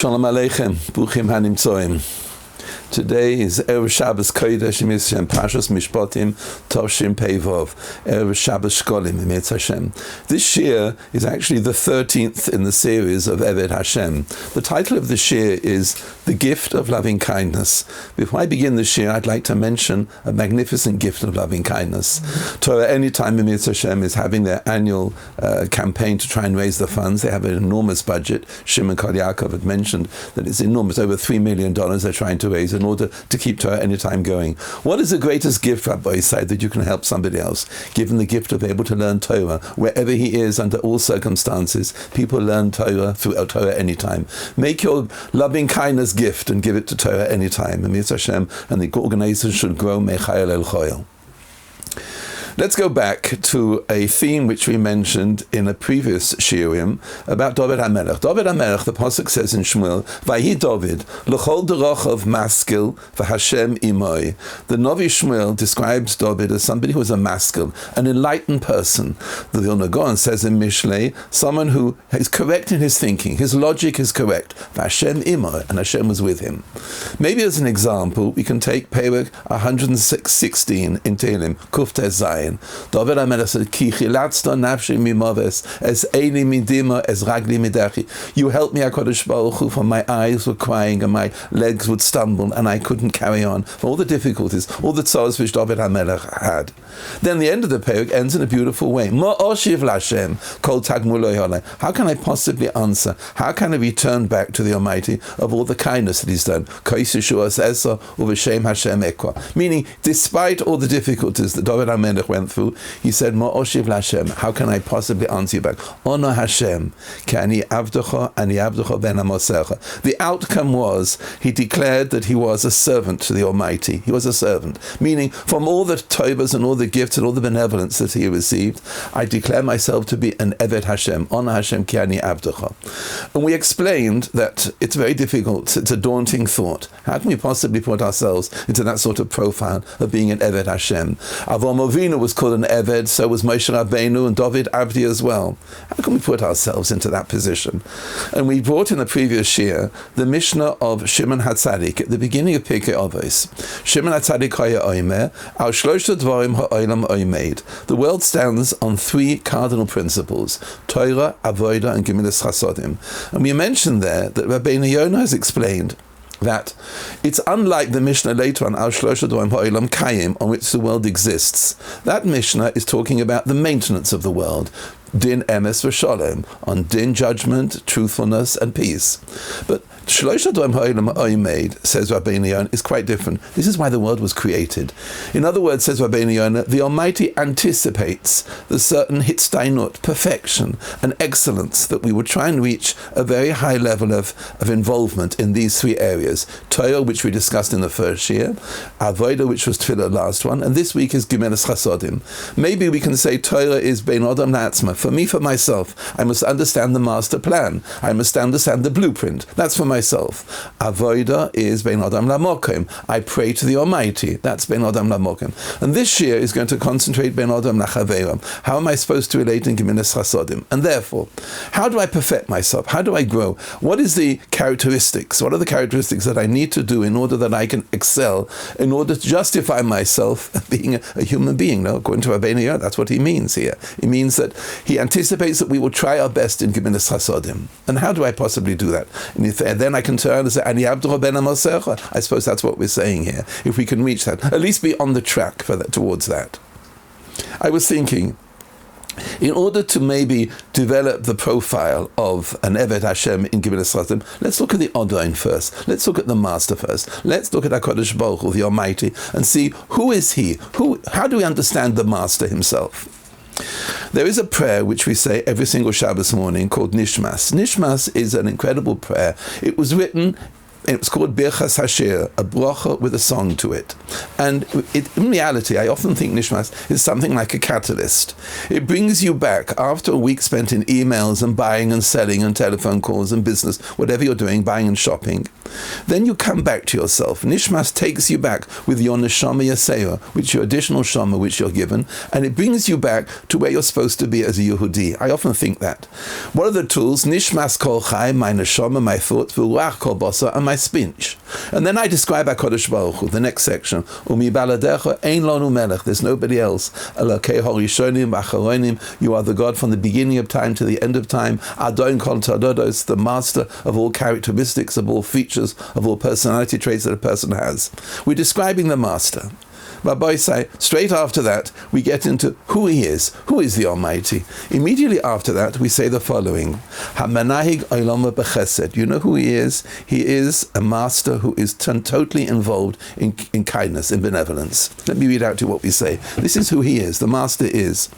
Shalom Aleichem, Bruchim Hanimtzoim. Today is Erev Shabbos Kodesh Yisrael Parshas Mishpatim Tovshin Pei Vov, Erev Shabbos Shkolim Emetz Hashem. This shir is actually the 13th in the series of Eved Hashem. The title of the shir is The Gift of Loving Kindness. Before I begin the shir, I'd like to mention a magnificent gift of loving kindness. Torah Anytime Emetz Hashem is having their annual campaign to try and raise the funds. They have an enormous budget. Shimon Kol Yaakov had mentioned that it's enormous, over $3 million they're trying to raise in order to keep Torah Anytime going. What is the greatest gift, Rabbi Yisai, that you can help somebody else? Give him the gift of able to learn Torah wherever he is, under all circumstances. People learn Torah through Torah Anytime. Make your loving kindness gift and give it to Torah Anytime. And Hashem, and the organization should grow. Mechayel El Choyel. Let's go back to a theme which we mentioned in a previous shiurim about David HaMelech. David HaMelech, the pasuk says in Shmuel, Vayi David, l'chol derachov maskil v'Hashem imoi. The Novi Shmuel describes David as somebody who is a maskil, an enlightened person. The Vilna Gaon says in Mishlei, someone who is correct in his thinking, his logic is correct. V'Hashem imoi, and Hashem was with him. Maybe as an example, we can take Perek 116 in Tehillim, Kuf Tes Zayin. David HaMelech said, Ki chilatzta nafshi mimoves, es eini midima, es ragli midachi. You helped me, HaKadosh Baruch Hu, for my eyes were crying and my legs would stumble and I couldn't carry on. For all the difficulties, all the tzars which David HaMelech had. Then the end of the perek ends in a beautiful way. Mo oshiv l'Hashem kol tagmuloi holei. How can I possibly answer? How can I return back to the Almighty of all the kindness that He's done? Kais Yeshuas Esa uv'shem Hashem ekwa. Meaning, despite all the difficulties that David HaMelech went through, he said, Mo oshiv l'Hashem. How can I possibly answer you back? Ono Hashem ki ani avdecha ben amosecha. The outcome was, he declared that he was a servant to the Almighty. He was a servant. Meaning, from all the tovas and all the gifts and all the benevolence that he received, I declare myself to be an Eved Hashem, Ono Hashem ki ani avdecha. And we explained that it's very difficult, it's a daunting thought. How can we possibly put ourselves into that sort of profile of being an Eved Hashem? Avraham Avinu was called an Eved, so was Moshe Rabbeinu and David Avdi as well. How can we put ourselves into that position? And we brought in the previous shir the Mishnah of Shimon HaTzadik at the beginning of Pirkei Avos. Shimon HaTzadik haya omer, al shlosha dvarim ha'olam oimed. The world stands on three cardinal principles: Torah, Avodah, and Gemilas Chasodim. And we mentioned there that Rabbeinu Yonah has explained that it's unlike the Mishnah later on, Al Shlosha Dvarim Ha'olam Kayim, on which the world exists. That Mishnah is talking about the maintenance of the world. Din emes v'shalom, on din, judgment, truthfulness, and peace. But Shlosha Dvarim Ha'olam Oimed, says Rabbeinu Yonah, is quite different. This is why the world was created. In other words, says Rabbeinu Yonah, the Almighty anticipates the certain hitstainut, perfection, and excellence, that we would try and reach a very high level of involvement in these three areas. Torah, which we discussed in the first year, Avodah, which was Tefillah, last one, and this week is Gemilas Chasodim. Maybe we can say Torah is Bein Adam La'atzma. For me, for myself, I must understand the master plan. I must understand the blueprint. That's for myself. Avodah is Bein Adam Lamokim. I pray to the Almighty. That's Bein Adam Lamokim. And this year is going to concentrate Bein Adam Lachaveram. How am I supposed to relate in Gemilas Chasodim? And therefore, how do I perfect myself? How do I grow? What is the characteristics? What are the characteristics that I need to do in order that I can excel, in order to justify myself being a human being? No, according to Rabbeinu Yonah, that's what he means here. He means that he anticipates that we will try our best in Gemilas Chasodim. And how do I possibly do that? And then I can turn and say, Ani avdecha ben amosecha. I suppose that's what we're saying here. If we can reach that, at least be on the track for that, towards that. I was thinking, in order to maybe develop the profile of an Eved Hashem in Gemilas Chasodim, let's look at the Odain first. Let's look at the Master first. Let's look at HaKadosh Baruch Hu, the Almighty, and see who is He? How do we understand the Master Himself? There is a prayer which we say every single Shabbos morning called Nishmas. Nishmas is an incredible prayer. It was written, and it was called Birchas Hashir, a bracha with a song to it. And in reality, I often think Nishmas is something like a catalyst. It brings you back after a week spent in emails and buying and selling and telephone calls and business, whatever you're doing, buying and shopping. Then you come back to yourself. Nishmas takes you back with your neshama yaseya, which your additional shama which you're given, and it brings you back to where you're supposed to be as a Yehudi. I often think that. What are the tools? Nishmas kol chai, my neshama, my thoughts, v'ruach kol basa, and my speech. And then I describe HaKadosh Baruch Hu, the next section. Umi baladecha ein lanu melech. There's nobody else. Elokei harishonim v'acharonim. You are the God from the beginning of time to the end of time. Adon kol tadodos, the master of all characteristics, of all features, of all personality traits that a person has. We're describing the master. Rabbi say, straight after that, we get into who he is. Who is the Almighty? Immediately after that, we say the following. HaManahig Olam B'Chesed. You know who he is? He is a master who is totally involved in kindness, in benevolence. Let me read out to you what we say. This is who he is. The master is.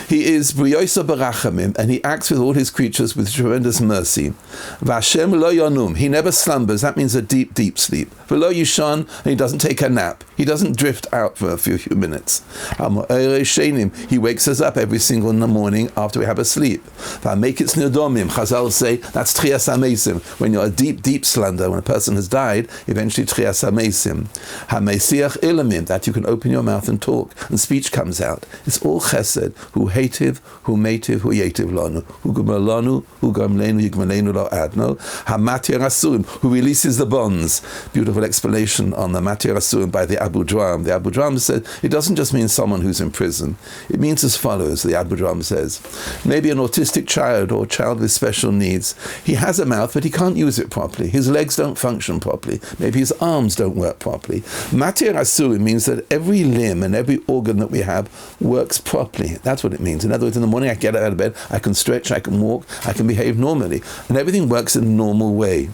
He is B'Yosa B'Rachamim, and he acts with all his creatures with tremendous mercy. V'Hashem Lo Yonum. He never slumbers. That means a deep, deep sleep. V'Lo Yishan, and he doesn't take a nap. He doesn't drift out for a few minutes. He wakes us up every single morning after we have a sleep. Chazal say that's Trias HaMesim. When you're a deep, deep slumber, when a person has died, eventually Trias HaMesim. HaMesiach Ilamim, that you can open your mouth and talk, and speech comes out. It's all Chesed. Hu Hativ, Hu Metiv, Hu Yetiv Lanu, Hu Gumalanu, Hu Gamlenu, Yigmalenu Lo Adno. HaMatir Asurim, who releases the bonds. Beautiful explanation on the Matir Asurim by the Abu Dram. The Abu Dram said it doesn't just mean someone who's in prison. It means as follows, the Abu Dram says. Maybe an autistic child or a child with special needs. He has a mouth, but he can't use it properly. His legs don't function properly. Maybe his arms don't work properly. Matir Asurim means that every limb and every organ that we have works properly. That's what it means. In other words, in the morning I get out of bed, I can stretch, I can walk, I can behave normally. And everything works in a normal way.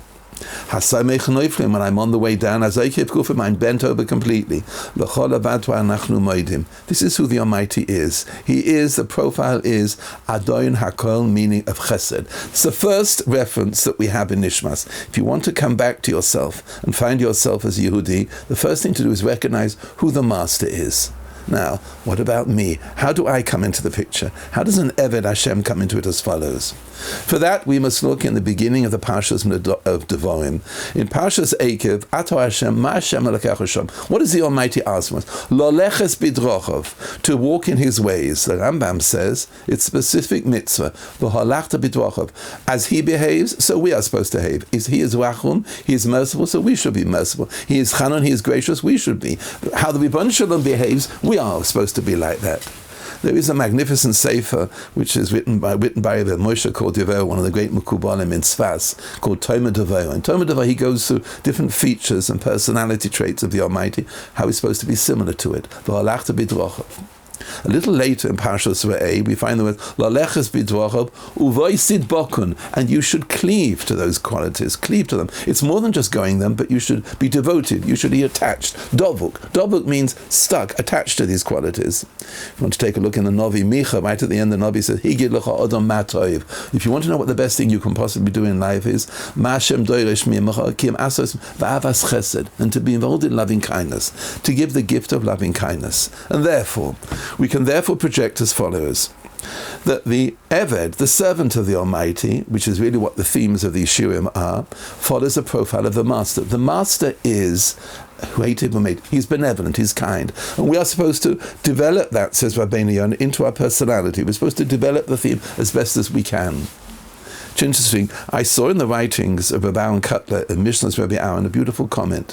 When I'm on the way down, I'm bent over completely. This is who the Almighty is. He is, the profile is Adon HaKol, meaning of Chesed. It's the first reference that we have in Nishmas. If you want to come back to yourself and find yourself as Yehudi, the first thing to do is recognize who the Master is. Now, what about me? How do I come into the picture? How does an Eved Hashem come into it as follows? For that, we must look in the beginning of the Parshas of Devarim. In Parshas Eikev, Ato Hashem, Ma Hashem Elokech Hashem. What does the Almighty ask from us? Lo leches bidrochov, to walk in his ways. The Rambam says, it's specific mitzvah. V'halachta bidrochov. As he behaves, so we are supposed to behave. He is rachum, he is merciful, so we should be merciful. He is chanon, he is gracious, we should be. How the Ribbon Shalom behaves, we are supposed to be like that. There is a magnificent sefer which is written by the Moshe Cordovero, one of the great Mekubalim in Sfas, called Tomer Devarim. In Tomer Devarim, he goes through different features and personality traits of the Almighty, how he's supposed to be similar to it. V'halachta bidrochav. A little later in Parshas Re'eh, we find the word Laleches bidrochav uvoisid bokun, and you should cleave to those qualities, cleave to them. It's more than just going them, but you should be devoted, you should be attached. Dovuk means stuck, attached to these qualities. If you want to take a look in the Novi Micha, right at the end, the Novi says, Higid lecha odom ma toiv. If you want to know what the best thing you can possibly do in life is, Ma Hashem doiresh mi'emecha kim asos v'avas chesed, and to be involved in loving kindness, to give the gift of loving kindness. And therefore, we can therefore project as follows, that the Eved, the servant of the Almighty, which is really what the themes of the Yeshurim are, follows the profile of the Master. The Master is he's benevolent, he's kind. And we are supposed to develop that, says Rabbeinu Yonah, into our personality. We're supposed to develop the theme as best as we can. It's interesting, I saw in the writings of Rabbi Aaron Kotler and Mishnah's Rabbi Aaron a beautiful comment.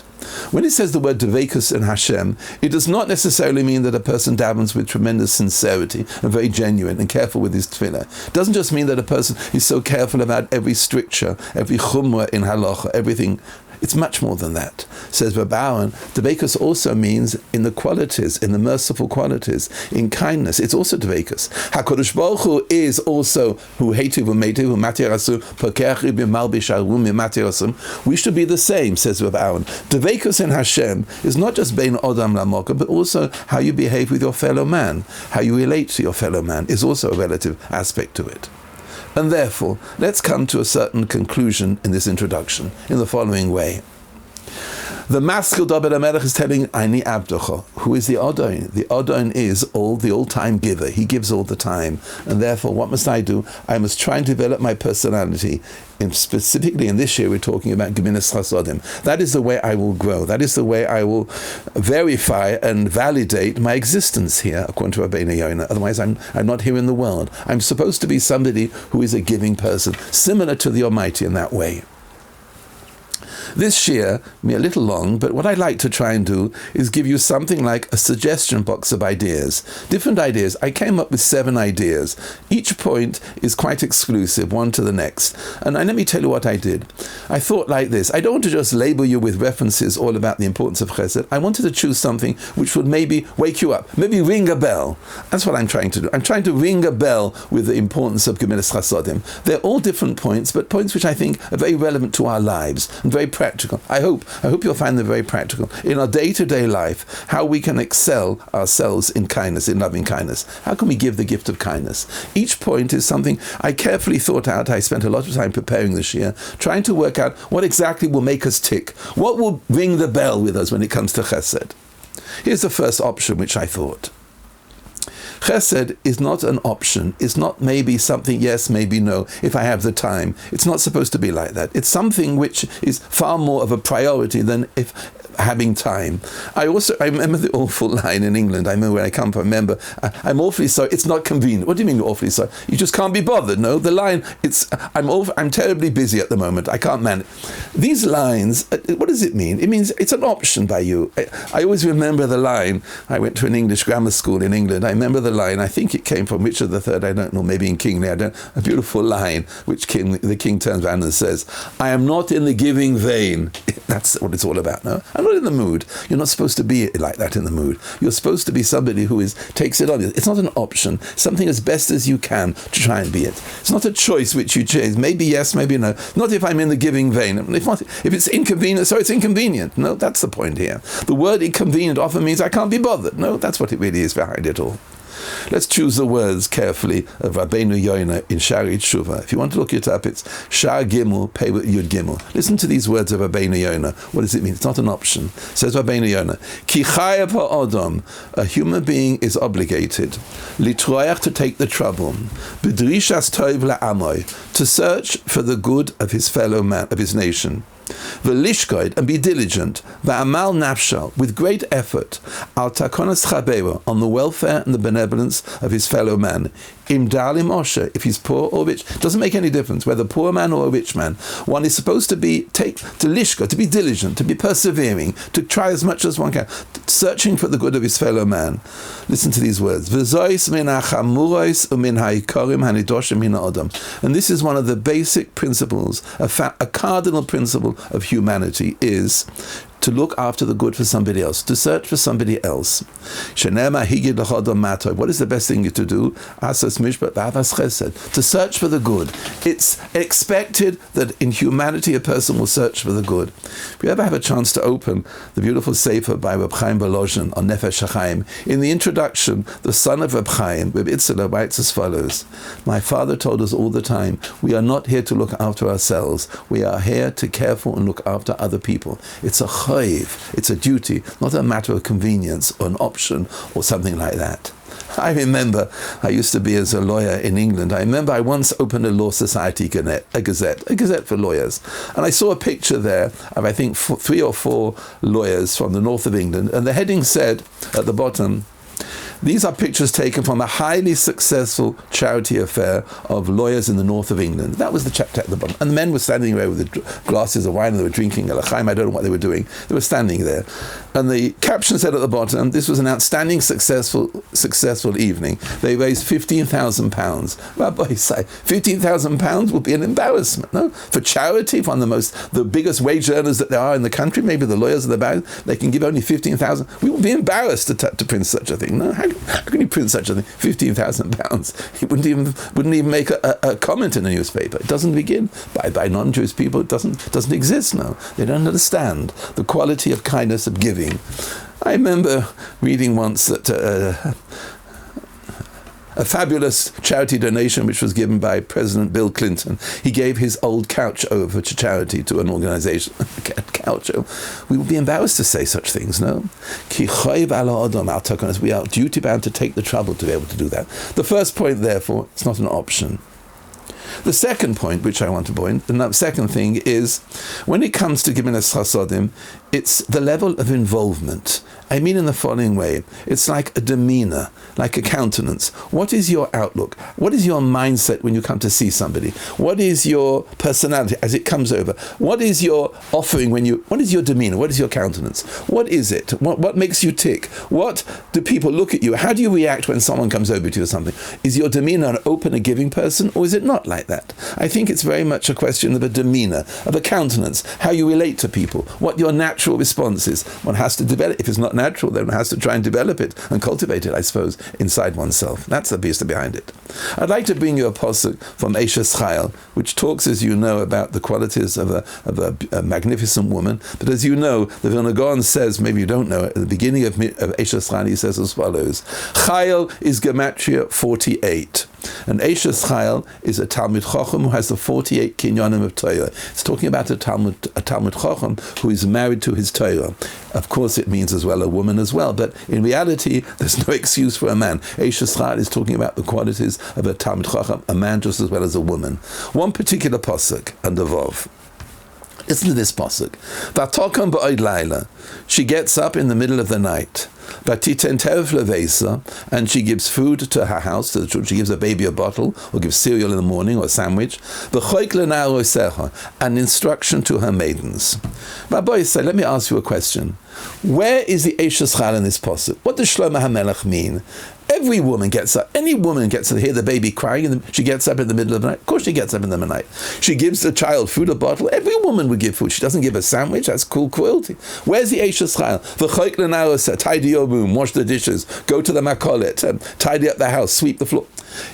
When it says the word Devekus in Hashem, it does not necessarily mean that a person davens with tremendous sincerity and very genuine and careful with his tefillah. It doesn't just mean that a person is so careful about every stricture, every chumrah in halacha, everything. It's much more than that. Says Rabbi Aaron, Devekus also means in the qualities, in the merciful qualities, in kindness. It's also Devekus. HaKadosh Baruch Hu is also Hu Heitiv U'Meitiv U'Matir Asu Pokech B'Mal B'Sharum U'Matir Asum. We should be the same, says Rabbi Aaron. Devekus in Hashem is not just Bein Odam Lamoka, but also how you behave with your fellow man, how you relate to your fellow man is also a relative aspect to it. And therefore, let's come to a certain conclusion in this introduction in the following way. The Maskil David HaMelech is telling Ani Abdocha, who is the Adon? The Adon is the all-time giver. He gives all the time. And therefore, what must I do? I must try and develop my personality. And specifically in this year, we're talking about Gemilas Chasodim. That is the way I will grow. That is the way I will verify and validate my existence here, according to Rabbeinu Yonah. Otherwise, I'm not here in the world. I'm supposed to be somebody who is a giving person, similar to the Almighty in that way. This shir may be a little long, but what I'd like to try and do is give you something like a suggestion box of ideas. Different ideas. I came up with 7 ideas. Each point is quite exclusive, one to the next. And let me tell you what I did. I thought like this. I don't want to just label you with references all about the importance of chesed. I wanted to choose something which would maybe wake you up, maybe ring a bell. That's what I'm trying to do. I'm trying to ring a bell with the importance of Gemilas Chasodim. They're all different points, but points which I think are very relevant to our lives and very practical. I hope you'll find them very practical in our day-to-day life. How we can excel ourselves in kindness, in loving kindness. How can we give the gift of kindness? Each point is something I carefully thought out. I spent a lot of time preparing this year, trying to work out what exactly will make us tick. What will ring the bell with us when it comes to chesed? Here's the first option, which I thought. Chesed is not an option. It's not maybe something yes, maybe no, if I have the time. It's not supposed to be like that. It's something which is far more of a priority than if having time. I remember the awful line in England. I remember where I come from. I remember, I'm awfully sorry. It's not convenient. What do you mean you're awfully sorry? You just can't be bothered. No, the line, I'm terribly busy at the moment. I can't manage. These lines, what does it mean? It means it's an option by you. I always remember the line. I went to an English grammar school in England. I remember the line. I think it came from Richard III. I don't know. Maybe in King Lear. A beautiful line, which the king turns around and says, "I am not in the giving vein." That's what it's all about. No, I'm not in the mood. You're not supposed to be like that in the mood. You're supposed to be somebody who takes it on. It's not an option. Something as best as you can to try and be it. It's not a choice which you choose. Maybe yes, maybe no. Not if I'm in the giving vein. If it's inconvenient, so it's inconvenient. No, that's the point here. The word inconvenient often means I can't be bothered. No, that's what it really is behind it all. Let's choose the words carefully of Rabbeinu Yonah in Shari Tshuva. If you want to look it up, it's Shar Gimel, Pei Yud Gimel. Listen to these words of Rabbeinu Yonah. What does it mean? It's not an option. Says Rabbeinu Yonah, Ki chayav ha'odom, a human being is obligated, litroyach, to take the trouble, b'drishas tov la'amoy, to search for the good of his fellow man, of his nation. V'lishkoid, and be diligent, v'amal nafshal, with great effort, al takonas chabeva, on the welfare and the benevolence of his fellow man. Im dalim osher, if he's poor or rich, doesn't make any difference whether poor man or a rich man. One is supposed to be to lishka, to be diligent, to be persevering, to try as much as one can, searching for the good of his fellow man. Listen to these words. V'zois min hachamuros umin ha'ikorim hanidoshim min ha'odam. And this is one of the basic principles, a cardinal principle of humanity is to look after the good for somebody else, to search for somebody else. What is the best thing to do? To search for the good. It's expected that in humanity a person will search for the good. If you ever have a chance to open the beautiful Sefer by Reb Chaim Volozhin on Nefesh HaChaim, in the introduction, the son of Reb Chaim, Reb Itzela, writes as follows: my father told us all the time, we are not here to look after ourselves. We are here to care for and look after other people. It's a it's a duty, not a matter of convenience or an option or something like that. I remember I used to be as a lawyer in England. I remember I once opened a law society gazette for lawyers. And I saw a picture there of, I think, 3 or 4 lawyers from the north of England. And the heading said at the bottom, these are pictures taken from a highly successful charity affair of lawyers in the north of England. That was the chapter at the bottom. And the men were standing there with the glasses of wine and they were drinking a l'chaim. I don't know what they were doing. They were standing there. And the caption said at the bottom, this was an outstanding, successful evening. They raised £15,000. Rabbi say, £15,000 would be an embarrassment, no? For charity, from the biggest wage earners that there are in the country, maybe the lawyers of the bank, they can give only £15,000. We would be embarrassed to print such a thing, no? How can you print such a thing? £15,000. It wouldn't even make a comment in a newspaper. It doesn't begin by non-Jewish people. It doesn't exist now. They don't understand the quality of kindness of giving. I remember reading once that a a fabulous charity donation which was given by President Bill Clinton. He gave his old couch over to charity, to an organization. Couch. We would be embarrassed to say such things, no? We are duty bound to take the trouble to be able to do that. The first point, therefore, it's not an option. The second point, which I want to point, the second thing is, when it comes to Gemilas Chasodim, it's the level of involvement. I mean in the following way. It's like a demeanor, like a countenance. What is your outlook? What is your mindset when you come to see somebody? What is your personality as it comes over? What is your offering what is your demeanor? What is your countenance? What is it? What makes you tick? What do people look at you? How do you react when someone comes over to you or something? Is your demeanor an open and giving person, or is it not like that? I think it's very much a question of a demeanor, of a countenance, how you relate to people, what your natural response is. One has to develop. If it's not natural, then one has to try and develop it and cultivate it, I suppose, inside oneself. That's the piece behind it. I'd like to bring you a pasuk from Eshes Chayil, which talks, as you know, about the qualities of a magnificent woman. But as you know, the Vilna Gaon says, maybe you don't know it, at the beginning of Eshes Chayil, he says as follows: Chayil is gematria 48. And Eshes Chayil is a Talmud Chacham who has the 48 kinyanim of Torah. It's talking about a Talmud Chacham who is married to his Torah. Of course, it means as well a woman as well, but in reality, there's no excuse for a man. Eshes Chayil is talking about the qualities of a Talmud Chacham, a man just as well as a woman. One particular pasuk under Vav. Listen to this pasuk. V'atokam ba'od laila. She gets up in the middle of the night. V'titen tev levesa, and she gives food to her house. To the children. She gives a baby a bottle, or gives cereal in the morning, or a sandwich. V'choik lena'rosecha, an instruction to her maidens. Rabbi say, let me ask you a question. Where is the Eshes Chayil in this pasuk? What does Shlomo HaMelech mean? Every woman gets up. Any woman gets to hear the baby crying, and she gets up in the middle of the night. Of course she gets up in the night. She gives the child food, a bottle. Every woman would give food. She doesn't give a sandwich. That's cool cruelty. Where's the Eshes Chayil? V'choik lena'rosecha, tidy your room, wash the dishes, go to the makolet, tidy up the house, sweep the floor.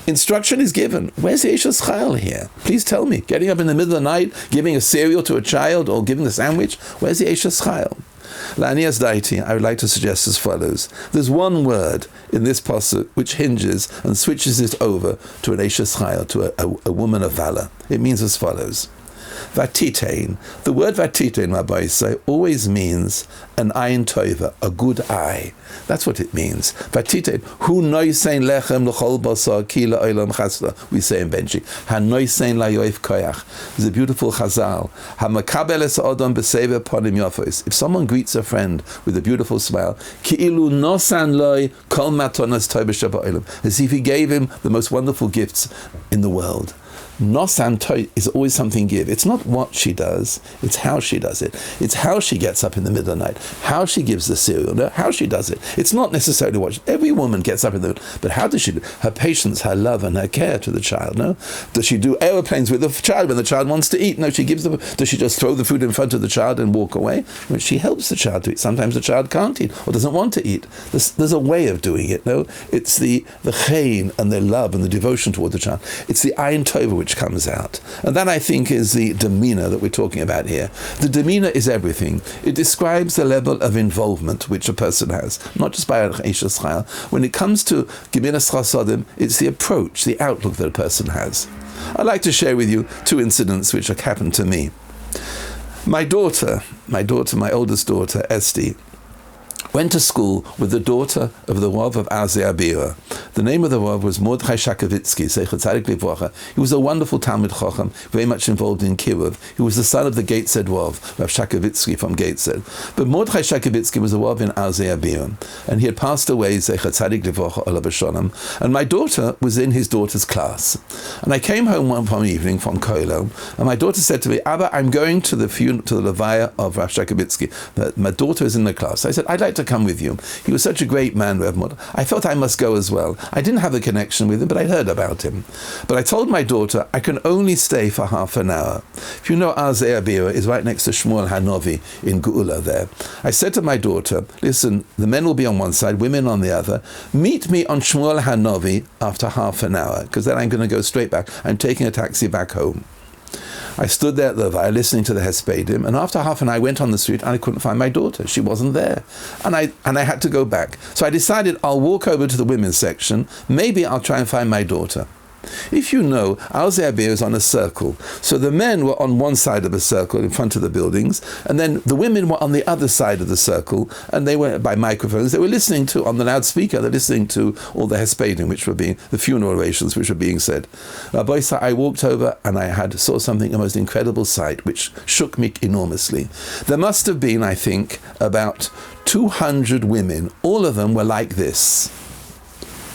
Instruction is given. Where's the Eshes Chayil here? Please tell me. Getting up in the middle of the night, giving a cereal to a child, or giving a sandwich. Where's the Eshes Chayil? La'anias daiti, I would like to suggest as follows. There's one word in this pasuk which hinges and switches it over to an Eshes Chayil, to a woman of valor. It means as follows. Vatitein. The word vatitein, Rabbi say, always means an ayin tova, a good eye. That's what it means. Vatitein. Hu noisein lechem l'chol basar ki la'olam chasda. We say in Benji. Ha noisein la'yoif koyach. There's a beautiful chazal. Ha makabel es odom b'sever ponim yofos. If someone greets a friend with a beautiful smile, ki ilu nosan loy kol matonas tova shaba'olam. As if he gave him the most wonderful gifts in the world. Nosan toy is always something give. It's not what she does, it's how she does it. It's how she gets up in the middle of the night, how she gives the cereal, no, how she does it. It's not necessarily what every woman gets up in the middle, but how does she do her patience, her love, and her care to the child, no? Does she do aeroplanes with the child when the child wants to eat? No, she gives them. Does she just throw the food in front of the child and walk away? Well, she helps the child to eat. Sometimes the child can't eat or doesn't want to eat. There's a way of doing it, no? It's the chein and the love and the devotion toward the child. It's the ayin tova which comes out. And that, I think, is the demeanor that we're talking about here. The demeanor is everything. It describes the level of involvement which a person has, not just by Eshes Chayil. When it comes to Gemilas Chasodim, it's the approach, the outlook that a person has. I'd like to share with you two incidents which have happened to me. My oldest daughter, Esti, went to school with the daughter of the Rav of Arzei Abira. The name of the Rav was Mordechai Shakavitsky, Zecher Tzadik Livracha. He was a wonderful Talmud Chacham, very much involved in Kiruv. He was the son of the Gateshead Rav, Rav Shakavitsky from Gateshead. But Mordechai Shakavitsky was a Rav in Arzei Abira, and he had passed away, Zecher Tzadik Livracha, Olav Hashanam, and my daughter was in his daughter's class. And I came home one evening from Koilo, and my daughter said to me, Abba, I'm going to the Levaya of Rav Shakavitsky. My daughter is in the class. I said, I'd like to come with you. He was such a great man, Rev Mordechai. I felt I must go as well. I didn't have a connection with him, but I heard about him. But I told my daughter, I can only stay for half an hour. If you know, Arzei Abira is right next to Shmuel Hanovi in Geula there. I said to my daughter, listen, the men will be on one side, women on the other. Meet me on Shmuel Hanovi after half an hour, because then I'm going to go straight back. I'm taking a taxi back home. I stood there at the Levaya listening to the Hespedim, and after half an hour I went on the street and I couldn't find my daughter. She wasn't there. And I had to go back. So I decided I'll walk over to the women's section. Maybe I'll try and find my daughter. If you know, Alzey Abir is on a circle. So the men were on one side of the circle in front of the buildings, and then the women were on the other side of the circle, and they were by microphones. They were listening to, on the loudspeaker, they're listening to all the Hespedim, which were being, the funeral orations which were being said. I walked over and I saw something, the most incredible sight, which shook me enormously. There must have been, I think, about 200 women. All of them were like this.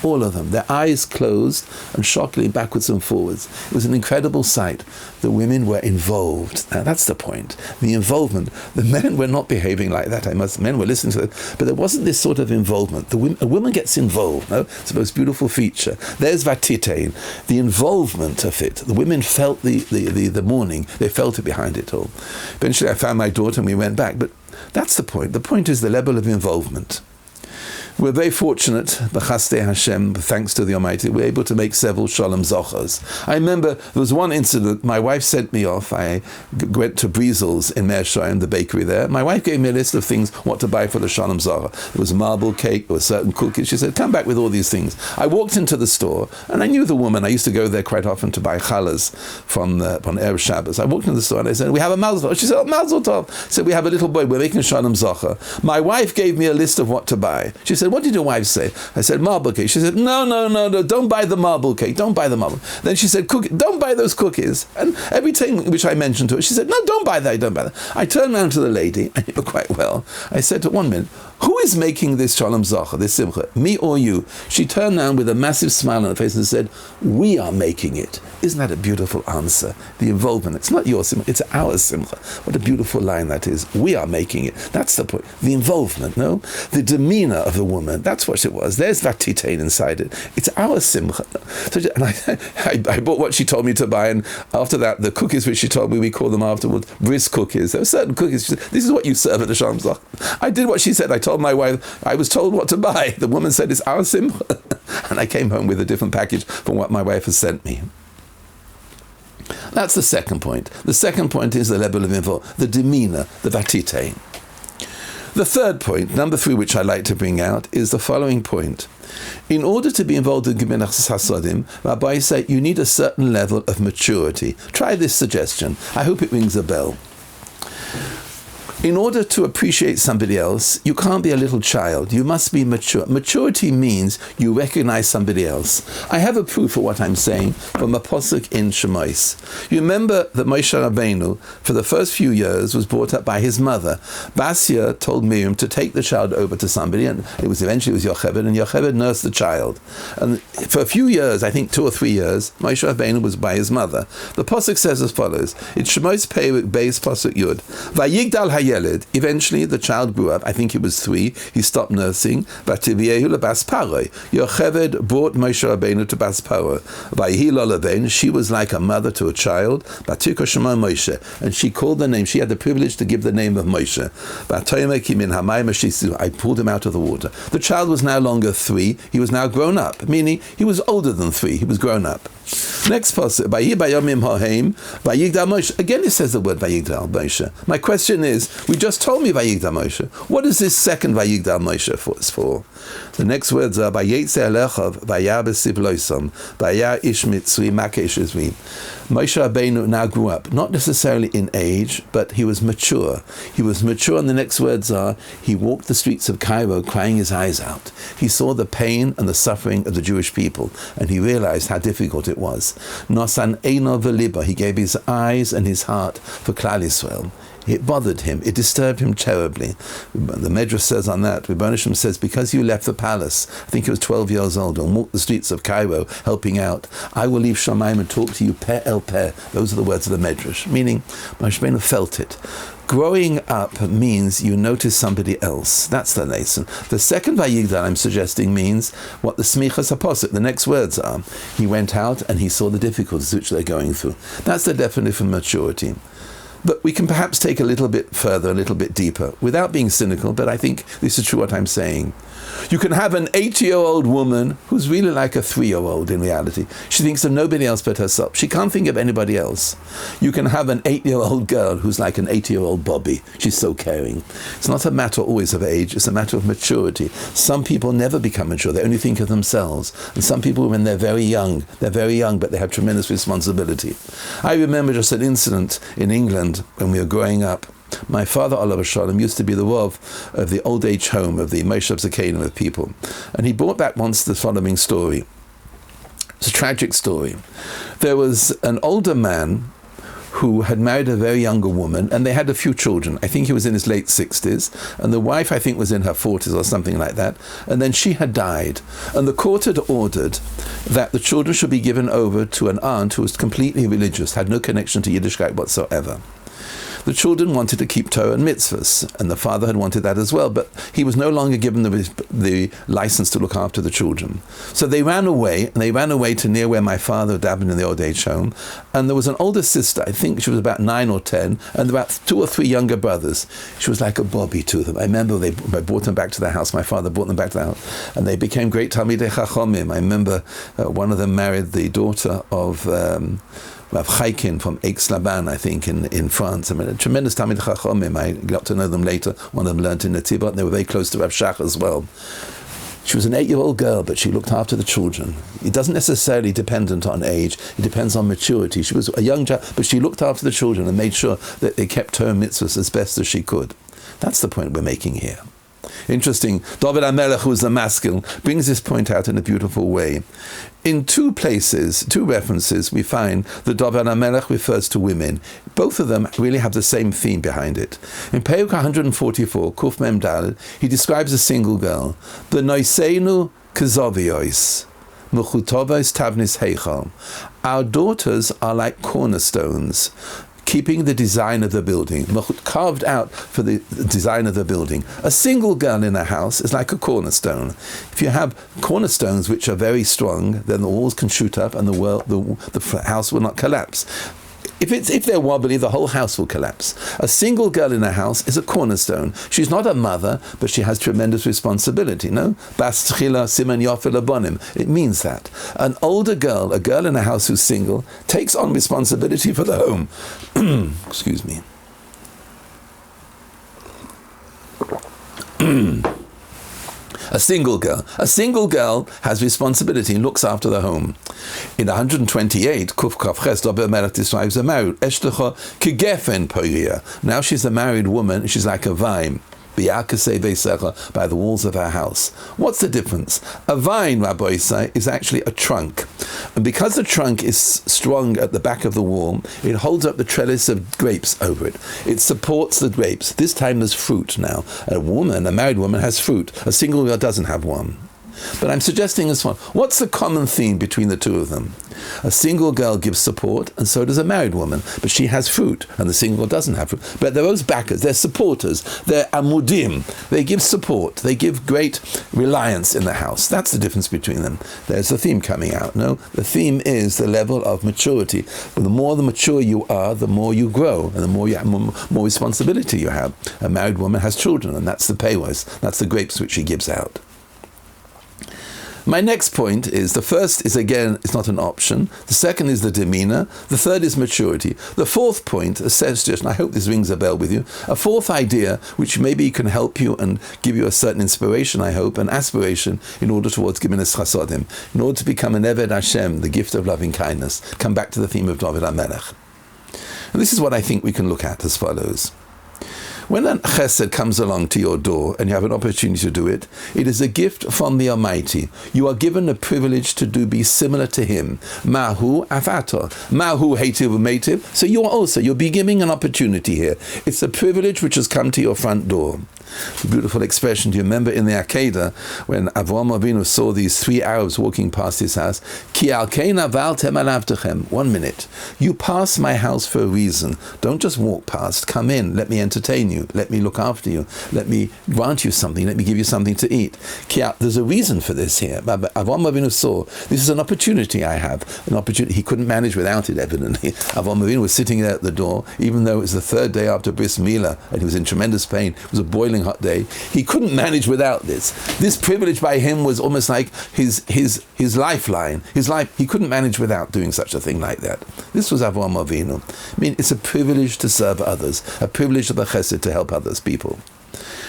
All of them, their eyes closed and shockingly backwards and forwards. It was an incredible sight. The women were involved. Now that's the point. The involvement. The men were not behaving like that. Men were listening to it, but there wasn't this sort of involvement. A woman gets involved. No, it's the most beautiful feature. There's Vatitein, the involvement of it. The women felt the mourning. They felt it behind it all. Eventually, I found my daughter and we went back. But that's the point. The point is the level of involvement. We're very fortunate, b'chastei Hashem, thanks to the Almighty, we're able to make several Shalom Zochas. I remember there was one incident, my wife sent me off, I went to Briesel's in Meir Shoyim, the bakery there. My wife gave me a list of things, what to buy for the Shalom Zocha. There was a marble cake, there were certain cookies. She said, come back with all these things. I walked into the store, and I knew the woman. I used to go there quite often to buy challahs on Erev Shabbos. I walked into the store and I said, we have a Mazel Tov. She said, oh, Mazel Tov. I said, we have a little boy, we're making Shalom Zocha. My wife gave me a list of what to buy. She said, what did your wife say? I said, marble cake. She said, no, don't buy the marble cake. Don't buy the marble. Then she said, don't buy those cookies. And everything which I mentioned to her, she said, no, don't buy that, don't buy that. I turned around to the lady, I knew quite well. I said to 1 minute, who is making this Shalom Zocha, this Simcha, me or you? She turned around with a massive smile on her face and said, we are making it. Isn't that a beautiful answer? The involvement. It's not your Simcha, it's our Simcha. What a beautiful line that is. We are making it. That's the point. The involvement, no? The demeanor of the woman. That's what it was. There's Vatitein inside it. It's our Simcha. So, and I bought what she told me to buy, and after that, the cookies which she told me, we call them afterwards, bris cookies. There were certain cookies. She said, this is what you serve at the Shalom Zocha. I did what she said. I told my wife, I was told what to buy. The woman said, it's our Simcha. And I came home with a different package from what my wife has sent me. That's the second point. The second point is the level of involvement, the demeanor, the Vatitein. The third point, number 3, which I like to bring out, is the following point. In order to be involved in Geminach Hasodim, Rabbi said you need a certain level of maturity. Try this suggestion. I hope it rings a bell. In order to appreciate somebody else, you can't be a little child. You must be mature. Maturity means you recognize somebody else. I have a proof of what I'm saying from a posuk in Shemais. You remember that Moshe Rabbeinu, for the first few years, was brought up by his mother. Basia told Miriam to take the child over to somebody, and eventually it was Yocheved, and Yocheved nursed the child. And for a few years, I think 2 or 3 years, Moshe Rabbeinu was by his mother. The posuk says as follows: it's Shemais Perek Beis pasuk Yud. Vayigdal hayeled. Eventually, the child grew up. I think he was 3. He stopped nursing. Vativiyehu lebas paroi. Yocheved brought Moshe Rabbeinu to Bas Paroi. Vayihi lo leven. She was like a mother to a child. Vatikra shema Moshe, and she called the name. She had the privilege to give the name of Moshe. Vatoyme ki min hamayim ashisiu. I pulled him out of the water. The child was no longer 3. He was now grown up, meaning he was older than 3. He was grown up. Next passage, Moshe. Again, it says the word Vayigdal Moshe. My question is, we just told me Vayigdal Moshe. What is this second Vayigdal Moshe for? The next words are Vayetze Alechav Vayah B'Siv Loisam Vayah Ish Mitzri Makesh Izvi. Moshe Rabbeinu now grew up, not necessarily in age, but he was mature. He was mature, and the next words are, he walked the streets of Cairo crying his eyes out. He saw the pain and the suffering of the Jewish people, and he realized how difficult it was. Nosan Eino V'Liba, he gave his eyes and his heart for Klal Yisrael. It bothered him. It disturbed him terribly. The Medrash says on that, Rebbeinu Shem says, because you left the palace, I think he was 12 years old, and walked the streets of Cairo helping out, I will leave Shamayim and talk to you per el per. Those are the words of the Medrash, meaning Moshe Rabbeinu felt it. Growing up means you notice somebody else. That's the lesson. The second Vayigdal I'm suggesting means what the Smichas HaPosuk, the next words are. He went out and he saw the difficulties which they're going through. That's the definition of maturity. But we can perhaps take a little bit further, a little bit deeper, without being cynical, but I think this is true what I'm saying. You can have an 80-year-old woman who's really like a 3-year-old in reality. She thinks of nobody else but herself. She can't think of anybody else. You can have an 8-year-old girl who's like an 80-year-old Bobby. She's so caring. It's not a matter always of age, it's a matter of maturity. Some people never become mature, they only think of themselves. And some people, when they're very young, but they have tremendous responsibility. I remember just an incident in England when we were growing up. My father, Oliver Shalom, used to be the Rav of the old age home of the Moshe Zakanim of people. And he brought back once the following story. It's a tragic story. There was an older man who had married a very younger woman, and they had a few children. I think he was in his late 60s, and the wife, I think, was in her 40s or something like that. And then she had died. And the court had ordered that the children should be given over to an aunt who was completely religious, had no connection to Yiddishkeit whatsoever. The children wanted to keep Torah and mitzvahs, and the father had wanted that as well, but he was no longer given the license to look after the children. So they ran away to near where my father davened in the old age home, and there was an older sister, I think she was about 9 or 10, and about 2 or 3 younger brothers. She was like a Bobby to them. I remember I brought them back to the house, my father brought them back to the house, and they became great Talmidei Chachomim. I remember one of them married the daughter of Rav Chaikin from Aix-Laban, I think, in France. I mean, a tremendous Talmidei Chachomim. I got to know them later. One of them learned in Netibot, and they were very close to Rav Shach as well. She was an 8-year-old girl, but she looked after the children. It doesn't necessarily dependent on age. It depends on maturity. She was a young child, but she looked after the children and made sure that they kept her mitzvahs as best as she could. That's the point we're making here. Interesting, David HaMelech, who's the masculine, brings this point out in a beautiful way. In 2 places, 2 references, we find that David HaMelech refers to women. Both of them really have the same theme behind it. In Perek 144, Kuf Mem Dal, he describes a single girl. B'noiseinu kezovios, mechutovos tavnis heichal. Our daughters are like cornerstones, keeping the design of the building, carved out for the design of the building. A single girl in a house is like a cornerstone. If you have cornerstones which are very strong, then the walls can shoot up and the house will not collapse. If they're wobbly, the whole house will collapse. A single girl in a house is a cornerstone. She's not a mother, but she has tremendous responsibility, no? Bas tchila siman yofel abonim. It means that. An older girl, a girl in a house who's single, takes on responsibility for the home. Excuse me. A single girl has responsibility and looks after the home. In 128, Kuf Kaf Ches, David HaMelech describes a married Eshlecha Kegefen Poria. Now she's a married woman, she's like a vine. By the walls of our house. What's the difference? A vine, Rabbi Isai, is actually a trunk. And because the trunk is strong at the back of the wall, it holds up the trellis of grapes over it. It supports the grapes. This time there's fruit now. A married woman has fruit. A single girl doesn't have one. But I'm suggesting this one. What's the common theme between the two of them? A single girl gives support, and so does a married woman. But she has fruit, and the single girl doesn't have fruit. But they're those backers, they're supporters, they're amudim. They give support, they give great reliance in the house. That's the difference between them. There's the theme coming out, no? The theme is the level of maturity. Well, the more mature you are, the more you grow, and the more you have, more responsibility you have. A married woman has children, and that's the peiros, that's the grapes which she gives out. My next point is, the first is, again, it's not an option. The second is the demeanor. The third is maturity. The fourth point, a suggestion, I hope this rings a bell with you, a fourth idea which maybe can help you and give you a certain inspiration, I hope, an aspiration in order towards Gemilas Chasodim, in order to become an Eved Hashem, the gift of loving kindness. Come back to the theme of David HaMelech. And this is what I think we can look at as follows. When a chesed comes along to your door and you have an opportunity to do it, it is a gift from the Almighty. You are given a privilege to be similar to Him. Mahu avatar. Mahu heitiv umeitiv. So you're beginning an opportunity here. It's a privilege which has come to your front door. The beautiful expression, do you remember in the Akedah when Avraham Avinu saw these 3 Arabs walking past his house? Ki alkein avaltem alavtechem. 1 minute. You pass my house for a reason. Don't just walk past. Come in. Let me entertain you. Let me look after you. Let me grant you something. Let me give you something to eat. There's a reason for this here. Avraham Avinu saw, this is an opportunity I have. An opportunity. He couldn't manage without it, evidently. Avraham Avinu was sitting there at the door, even though it was the 3rd day after Bris Milah, and he was in tremendous pain. It was a boiling boiling hot day. He couldn't manage without this. This privilege by him was almost like his lifeline. His life, he couldn't manage without doing such a thing like that. This was Avraham Avinu. I mean, it's a privilege to serve others, a privilege of the chesed to help others people.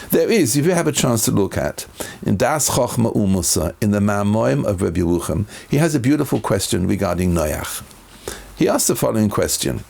There is, if you have a chance to look at, in Das Chochma Umusa, in the Ma'amoim of Rabbi Yerucham, he has a beautiful question regarding Noach. He asked the following question.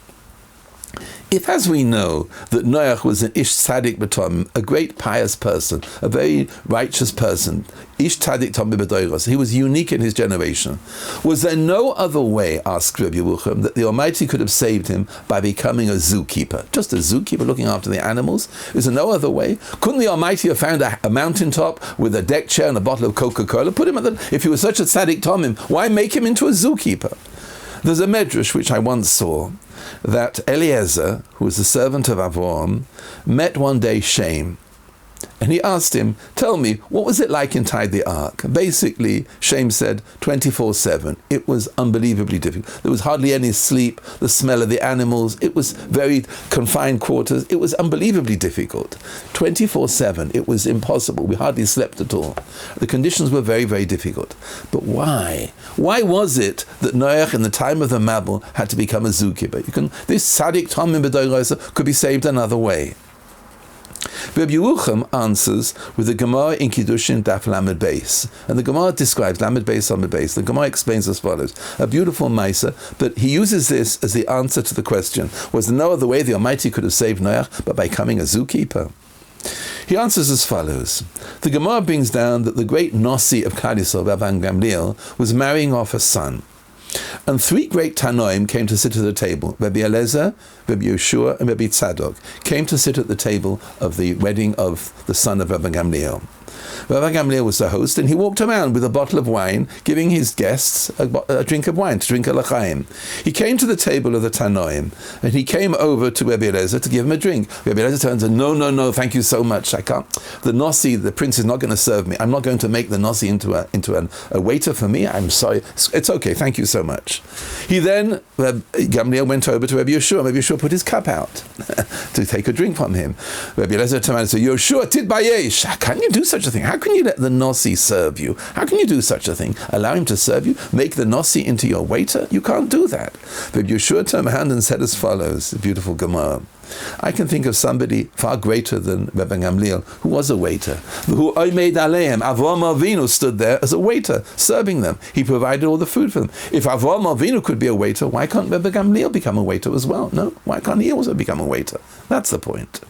If, as we know, that Noach was an Ish Tzaddik B'Tom, a great pious person, a very righteous person, Ish Tzaddik Tomim B'Doros, he was unique in his generation, was there no other way, asked Rabbi Yerucham, that the Almighty could have saved him by becoming a zookeeper? Just a zookeeper looking after the animals? Is there no other way? Couldn't the Almighty have found a mountaintop with a deck chair and a bottle of Coca-Cola? Put him at the... If he was such a Tzaddik Tomim, why make him into a zookeeper? There's a medrash which I once saw, that Eliezer, who was the servant of Avraham, met one day Shem, and he asked him, tell me, what was it like inside the ark? Basically, Shem said, 24/7. It was unbelievably difficult. There was hardly any sleep, the smell of the animals. It was very confined quarters. It was unbelievably difficult. 24/7. It was impossible. We hardly slept at all. The conditions were very, very difficult. But why? Why was it that Noach, in the time of the Mabul, had to become a zookeeper? This Tzaddik Tomim B'Doros could be saved another way. Rabbi Yerucham answers with the Gemara in Kiddushin Daf Lamed Beis, and the Gemara describes Lamed Beis Lamed Beis. The Gemara explains as follows: a beautiful Maisa, but he uses this as the answer to the question: was there no other way the Almighty could have saved Noach but by becoming a zookeeper? He answers as follows: the Gemara brings down that the great Nasi of Klal Yisrael, Rabban Gamliel, was marrying off a son. And three great Tanoim came to sit at the table. Rabbi Eliezer, Rabbi Yeshua, and Rabbi Tzadok came to sit at the table of the wedding of the son of Rabbi Gamliel. Rabbi Gamliel was the host, and he walked around with a bottle of wine, giving his guests a drink of wine, to drink a l'chaim. He came to the table of the Tanoim, and he came over to Rabbi Eliezer to give him a drink. Rabbi Eliezer turns and no, thank you so much. I can't. The Nasi, the prince, is not going to serve me. I'm not going to make the Nasi into a waiter for me. I'm sorry. It's okay. Thank you so much. He then, Gamliel went over to Rabbi Yeshua. Rabbi Yeshua put his cup out to take a drink from him. Rabbi Eliezer turned and said, Yeshua tidbayesh. How can you do such a thing? How can you let the Nasi serve you? How can you do such a thing? Allow him to serve you? Make the Nasi into your waiter? You can't do that. Rabbi Yeshua turned around and said as follows, the beautiful Gemara. I can think of somebody far greater than Rabbi Gamliel, who was a waiter. Who Omeid Aleim, Avraham Avinu stood there as a waiter, serving them. He provided all the food for them. If Avraham Avinu could be a waiter, why can't Rabbi Gamliel become a waiter as well? No, why can't he also become a waiter? That's the point.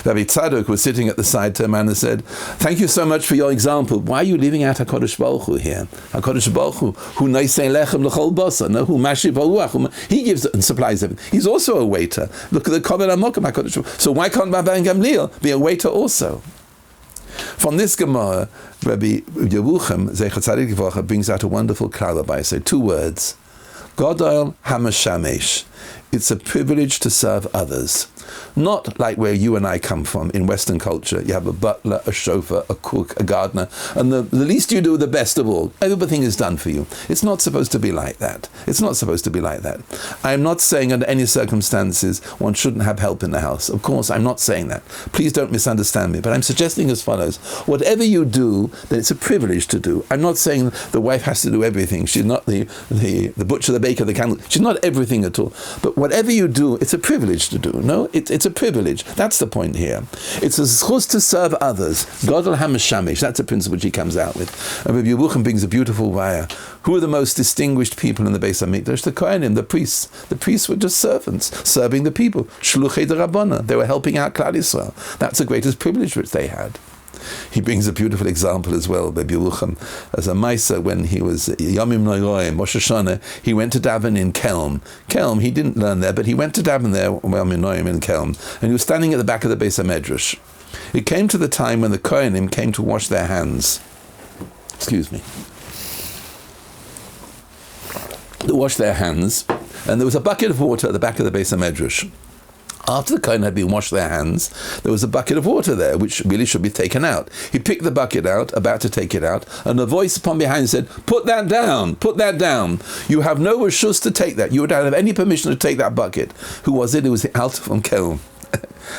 Rabbi Tzadok was sitting at the side to a man and said, thank you so much for your example. Why are you leaving out HaKadosh Baruch Hu here? HaKadosh Baruch Hu noisei lechem l'chol basa, no, who mashi baruach, he gives and supplies everything. He's also a waiter. Look at the Kavod HaMokim HaKadosh Baruch Hu. So why can't Rabbi Gamliel be a waiter also? From this Gemara, Rabbi Yerucham Zecher Tzadik Livracha brings out a wonderful klala by say two words: Godol Hamashamesh. It's a privilege to serve others. Not like where you and I come from in Western culture. You have a butler, a chauffeur, a cook, a gardener, and the least you do, the best of all. Everything is done for you. It's not supposed to be like that. It's not supposed to be like that. I'm not saying under any circumstances one shouldn't have help in the house. Of course, I'm not saying that. Please don't misunderstand me. But I'm suggesting as follows. Whatever you do, then it's a privilege to do. I'm not saying the wife has to do everything. She's not the butcher, the baker, the candle. She's not everything at all. But whatever you do, it's a privilege to do. No, it's a privilege. That's the point here. It's a zchus to serve others. Godel hamashamish. That's a principle which he comes out with. And Rabbi Yerucham brings a beautiful raya. Who are the most distinguished people in the Beis HaMikdash? The Kohanim, the priests. The priests were just servants, serving the people. Shluchei de Rabbana. They were helping out Klal Yisrael. That's the greatest privilege which they had. He brings a beautiful example as well, Rabbi Yerucham, as a Maisa when he was Yomim Noyroim, Rosh Hashanah, he went to daven in Kelm. Kelm, he didn't learn there, but he went to daven there, Yomim Noyroim in Kelm, and he was standing at the back of the Beis HaMedrash. It came to the time when the Kohanim came to wash their hands. To wash their hands, and there was a bucket of water at the back of the Beis HaMedrash. After the Kohen had been washed their hands, there was a bucket of water there, which really should be taken out. He picked the bucket out, about to take it out, and a voice upon behind said, put that down, put that down. You have no reshus to take that. You don't have any permission to take that bucket. Who was it? It was the Alter from Kelm.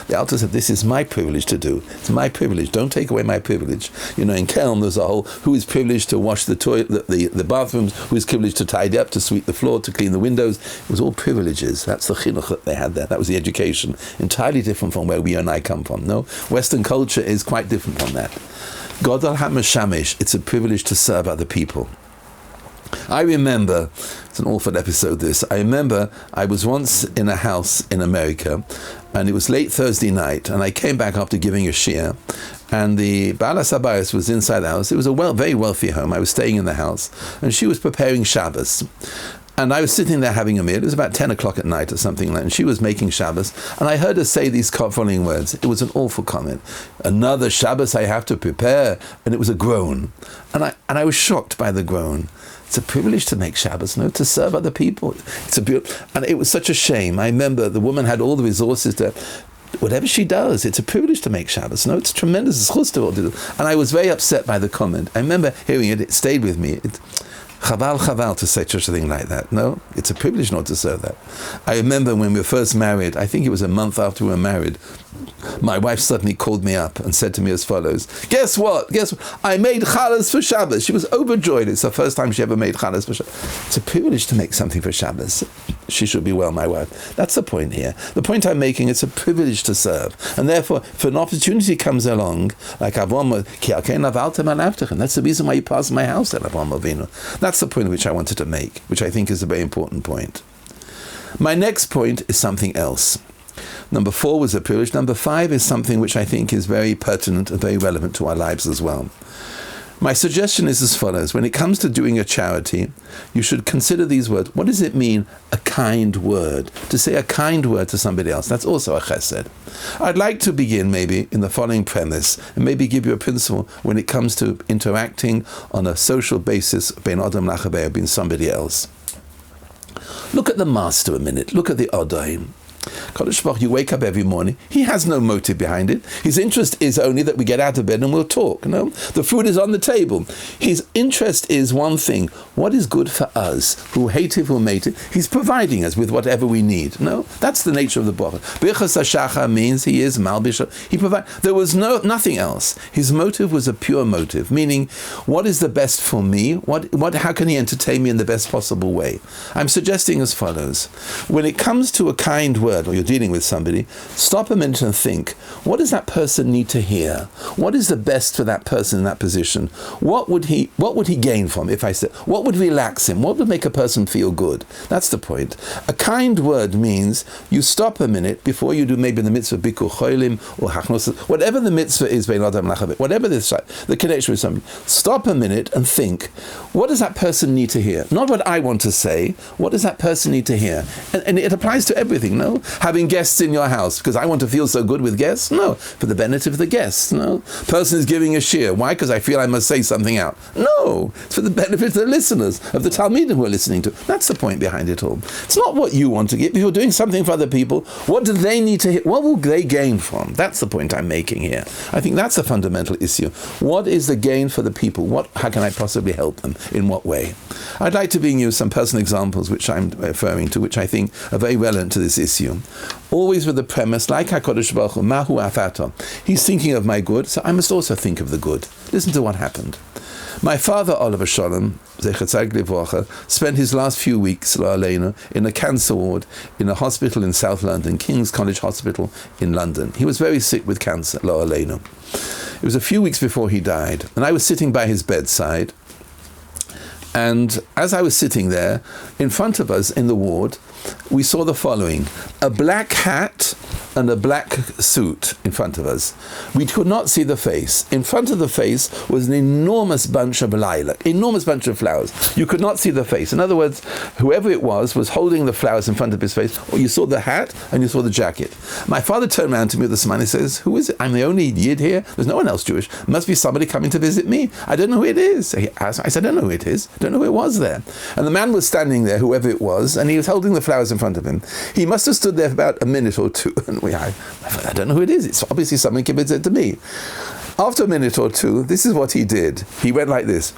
The Alter said, this is my privilege to do. It's my privilege. Don't take away my privilege. You know, in Kelm, there's a whole, who is privileged to wash the toilet, the bathrooms, who is privileged to tidy up, to sweep the floor, to clean the windows. It was all privileges. That's the chinuch that they had there. That was the education. Entirely different from where we and I come from. No? Western culture is quite different from that. Godal HaMeshamish, it's a privilege to serve other people. I remember, it's an awful episode this, I remember I was once in a house in America, and it was late Thursday night, and I came back after giving a shiur, and the Baal HaSabayis was inside the house. It was a very wealthy home. I was staying in the house, and she was preparing Shabbos. And I was sitting there having a meal. It was about 10 o'clock at night or something like that. And she was making Shabbos. And I heard her say these following words. It was an awful comment. Another Shabbos I have to prepare. And it was a groan. And I was shocked by the groan. It's a privilege to make Shabbos, no? To serve other people. And it was such a shame. I remember the woman had all the resources to... Whatever she does, it's a privilege to make Shabbos. No, it's tremendous. It's chus to do. And I was very upset by the comment. I remember hearing it. It stayed with me. Chaval to say such a thing like that. No, it's a privilege not to serve that. I remember when we were first married, I think it was a month after we were married, my wife suddenly called me up and said to me as follows, guess what? I made challah for Shabbos. She was overjoyed. It's the first time she ever made challah for Shabbos. It's a privilege to make something for Shabbos. She should be well, my wife. That's the point here. The point I'm making, it's a privilege to serve. And therefore, if an opportunity comes along, like Avram, that's the reason why you pass my house at Avram Avinu. That's the point which I wanted to make, which I think is a very important point. My next point is something else. Number 4 was a privilege. Number 5 is something which I think is very pertinent and very relevant to our lives as well. My suggestion is as follows. When it comes to doing a charity, you should consider these words. What does it mean, a kind word? To say a kind word to somebody else, that's also a chesed. I'd like to begin maybe in the following premise, and maybe give you a principle when it comes to interacting on a social basis, bein adam lachaber, being somebody else. Look at the master a minute. Look at the Odaim. Kodesh Baruch, you wake up every morning. He has no motive behind it. His interest is only that we get out of bed and we'll talk. No, the food is on the table. His interest is one thing: what is good for us, who hate it, who made it. He's providing us with whatever we need. No, that's the nature of the Baruch. Birchas HaShachar means he is Malbish. He provides. There was nothing else. His motive was a pure motive, meaning what is the best for me? How can he entertain me in the best possible way? I'm suggesting as follows: when it comes to a kind word, or you're dealing with somebody, stop a minute and think, what does that person need to hear? What is the best for that person in that position? What would he gain from, if I said, what would relax him? What would make a person feel good? That's the point. A kind word means you stop a minute before you do maybe the mitzvah Bikur Cholim or Hachnos, whatever the mitzvah is, whatever the connection with somebody. Stop a minute and think, what does that person need to hear? Not what I want to say, what does that person need to hear? And it applies to everything, no? Having guests in your house, because I want to feel so good with guests? No, for the benefit of the guests, no? Person is giving a shiur. Why? Because I feel I must say something out. No, it's for the benefit of the listeners, of the Talmidim who are listening to. That's the point behind it all. It's not what you want to get. If you're doing something for other people, what do they need to hear? What will they gain from? That's the point I'm making here. I think that's a fundamental issue. What is the gain for the people? How can I possibly help them? In what way? I'd like to bring you some personal examples which I'm referring to, which I think are very relevant to this issue. Always with the premise, like HaKadosh Baruch Hu, Mahu Afato. He's thinking of my good, so I must also think of the good. Listen to what happened. My father, Oliver Sholem, Zecher Tzaddik Livracha, spent his last few weeks, Lo Aleinu, in a cancer ward in a hospital in South London, King's College Hospital in London. He was very sick with cancer, Lo Aleinu. It was a few weeks before he died, and I was sitting by his bedside. And as I was sitting there, in front of us in the ward, we saw the following: a black hat and a black suit in front of us. We could not see the face. In front of the face was an enormous bunch of lilac, enormous bunch of flowers. You could not see the face. In other words, whoever it was holding the flowers in front of his face, or you saw the hat and you saw the jacket. My father turned around to me with a smile and says, "Who is it? I'm the only Yid here. There's no one else Jewish. Must be somebody coming to visit me. I don't know who it is." I said, "I don't know who it is. I don't know who it was there." And the man was standing there, whoever it was, and he was holding the flowers in front of him. He must have stood there for about a minute or two. And I don't know who it is. It's obviously someone committed to me. After a minute or two, this is what he did. He went like this.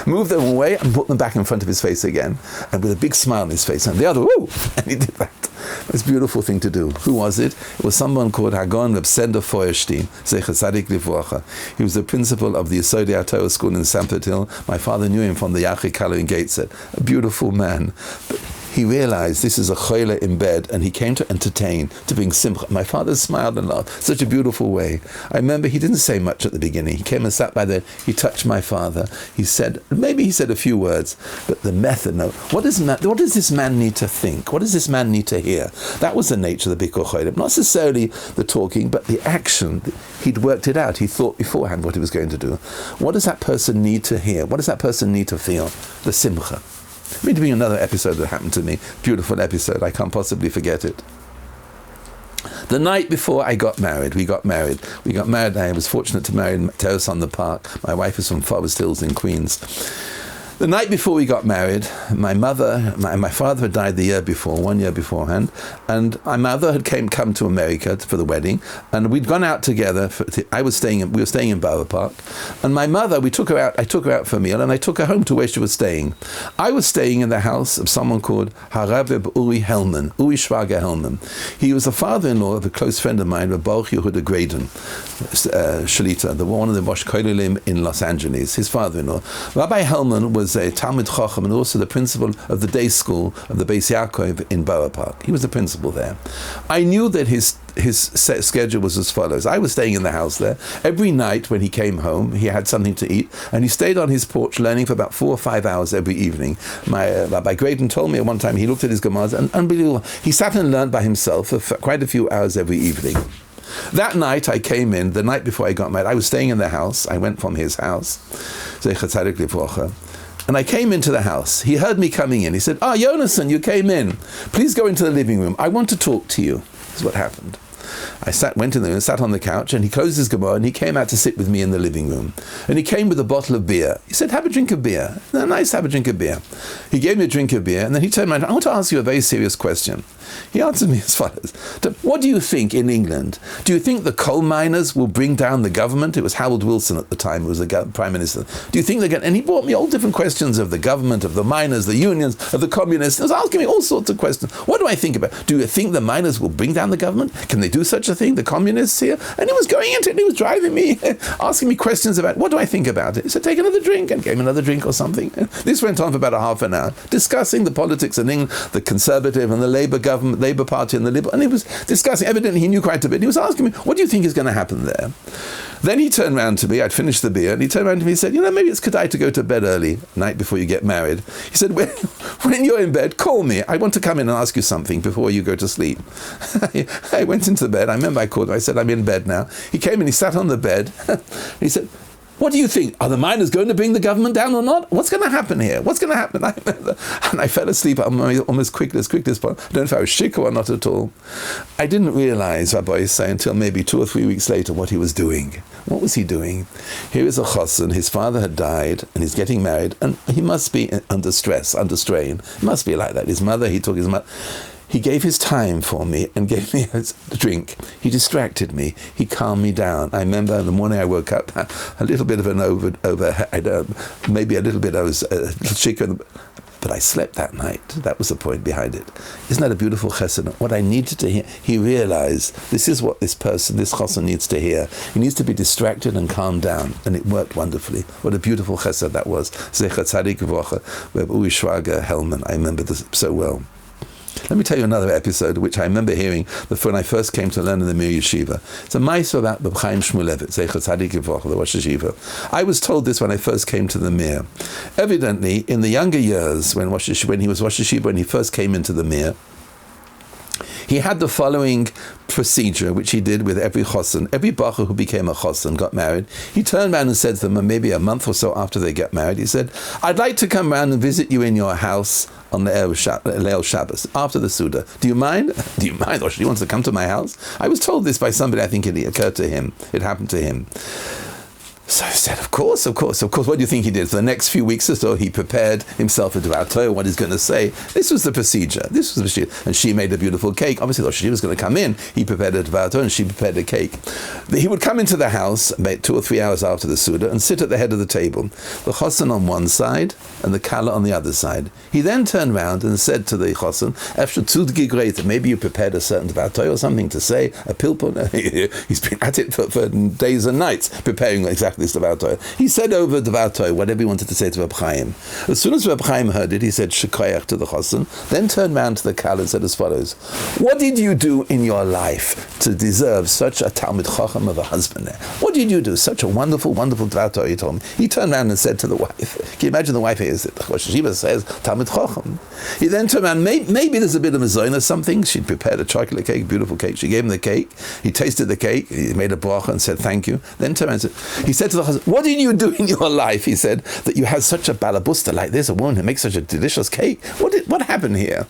Moved them away and put them back in front of his face again. And with a big smile on his face. And the other, woo! And he did that. It's a beautiful thing to do. Who was it? It was someone called Hagon Reb Sender Feuerstein, Zecher Tzadik Livrocha. He was the principal of the Yesodei HaTorah school in Sanford Hill. My father knew him from the Yachid Kalu in Gateshead. A beautiful man. But he realized this is a choila in bed, and he came to entertain, to bring simcha. My father smiled and laughed, such a beautiful way. I remember he didn't say much at the beginning. He came and sat by there, he touched my father. He said a few words, but the method, no. What does this man need to think? What does this man need to hear? That was the nature of the Bikur Cholim. Not necessarily the talking, but the action. He'd worked it out. He thought beforehand what he was going to do. What does that person need to hear? What does that person need to feel? The simcha. Let me bring another episode that happened to me. Beautiful episode. I can't possibly forget it. The night before I got married, we got married. I was fortunate to marry Terrace on the Park. My wife is from Forest Hills in Queens. The night before we got married, my father had died the year before, 1 year beforehand, and my mother had come to America for the wedding, and we'd gone out together. We were staying in Borough Park, and my mother, I took her out for a meal, and I took her home to where she was staying. I was staying in the house of someone called Harav Uri Schwager Hellman. He was the father-in-law of a close friend of mine, Baruch Yehuda Graydon, Shalita, one of the Rosh Kolelim in Los Angeles, his father-in-law. Rabbi Hellman was a Talmid Chacham and also the principal of the day school of the Beis Yaakov in Borough Park. He was the principal there. I knew that his set schedule was as follows. I was staying in the house there. Every night when he came home, he had something to eat, and he stayed on his porch learning for about 4 or 5 hours every evening. Rabbi Graydon told me at one time he looked at his Gemaras, and unbelievable, he sat and learned by himself for quite a few hours every evening. That night I came in, the night before I got married, I was staying in the house. I went from his house, Zecher Tzadik Livrocha. And I came into the house. He heard me coming in. He said, Yonason, you came in. Please go into the living room. I want to talk to you. This is what happened. I went in there and sat on the couch, and he closed his Gemara, and he came out to sit with me in the living room. And he came with a bottle of beer. He said, have a drink of beer. Nice, have a drink of beer. He gave me a drink of beer, and then he turned around, I want to ask you a very serious question. He answered me as follows. What do you think in England? Do you think the coal miners will bring down the government? It was Harold Wilson at the time who was the Prime Minister. Do you think they're going to... And he brought me all different questions of the government, of the miners, the unions, of the communists. He was asking me all sorts of questions. What do I think about? Do you think the miners will bring down the government? Can they do such a thing? The communists here? And he was going into it, and he was driving me, asking me questions about what do I think about it? He said, take another drink, and gave me another drink or something. This went on for about a half an hour, discussing the politics in England, the Conservative and the Labour government, Labour Party and the Liberal, and he was discussing, evidently he knew quite a bit. He was asking me, what do you think is going to happen there? Then he turned around to me, I'd finished the beer, and he turned around to me and said, maybe it's kedai to go to bed early, night before you get married. He said, when you're in bed, call me. I want to come in and ask you something before you go to sleep. I went into bed. I remember I called him. I said, I'm in bed now. He came and he sat on the bed. He said, what do you think? Are the miners going to bring the government down or not? What's going to happen here? What's going to happen? And I fell asleep almost quickly as possible. I don't know if I was shik or not at all. I didn't realize, Rabbi Yisai, until maybe 2 or 3 weeks later, what he was doing. What was he doing? Here is a chassan. His father had died, and he's getting married, and he must be under stress, under strain. It must be like that. His mother, he took his mother. He gave his time for me and gave me a drink. He distracted me. He calmed me down. I remember in the morning I woke up, a little bit of an maybe a little bit, I was a little chicken, but I slept that night. That was the point behind it. Isn't that a beautiful chesed? What I needed to hear, he realized this is what this chassan needs to hear. He needs to be distracted and calmed down, and it worked wonderfully. What a beautiful chesed that was. Zecher Tzadik Livrocha, Reb Uri Schwager Hellman. I remember this so well. Let me tell you another episode which I remember hearing when I first came to learn in the Mir Yeshiva. It's a ma'aser about Reb Chaim Shmulevitz, Zecher Tzadik Livrocha, the Rosh Yeshiva. I was told this when I first came to the Mir. Evidently, in the younger years, when he was Rosh Yeshiva, when he first came into the Mir, he had the following procedure, which he did with every chassan. Every bacher who became a chassan, got married, he turned around and said to them, maybe a month or so after they get married, he said, I'd like to come around and visit you in your house on the Leil Shabbos, after the Suda. Do you mind? Do you mind? Or she wants to come to my house? I was told this by somebody, I think it occurred to him. It happened to him. So he said, of course. What do you think he did? For the next few weeks or so, he prepared himself a Dvar Torah, what he's going to say. This was the procedure. And she made a beautiful cake. Obviously, thought she was going to come in. He prepared a Dvar Torah and she prepared a cake. He would come into the house about 2 or 3 hours after the Suda and sit at the head of the table. The Chosson on one side and the Kala on the other side. He then turned around and said to the Chosson, after great, maybe you prepared a certain Dvar Torah or something to say, a pilpul. He's been at it for days and nights, preparing exactly this Dvar Torah. He said over Dvar Torah whatever he wanted to say to Reb Chaim. As soon as Reb Chaim heard it, he said Shekayach to the Chosson, then turned round to the Kala and said as follows: what did you do in your life to deserve such a Talmid Chacham of a husband there? What did you do? Such a wonderful, wonderful Dvar Torah, he told him. He turned around and said to the wife, can you imagine the wife here? Rosh Hashiva says Talmid Chacham. He then turned around, maybe there's a bit of mezonah or something. She'd prepared a chocolate cake, beautiful cake. She gave him the cake. He tasted the cake. He made a bracha and said thank you. Then turned around and said, he said to the husband, what did you do in your life? He said, that you had such a balabusta like this, a woman who makes such a delicious cake. What happened here?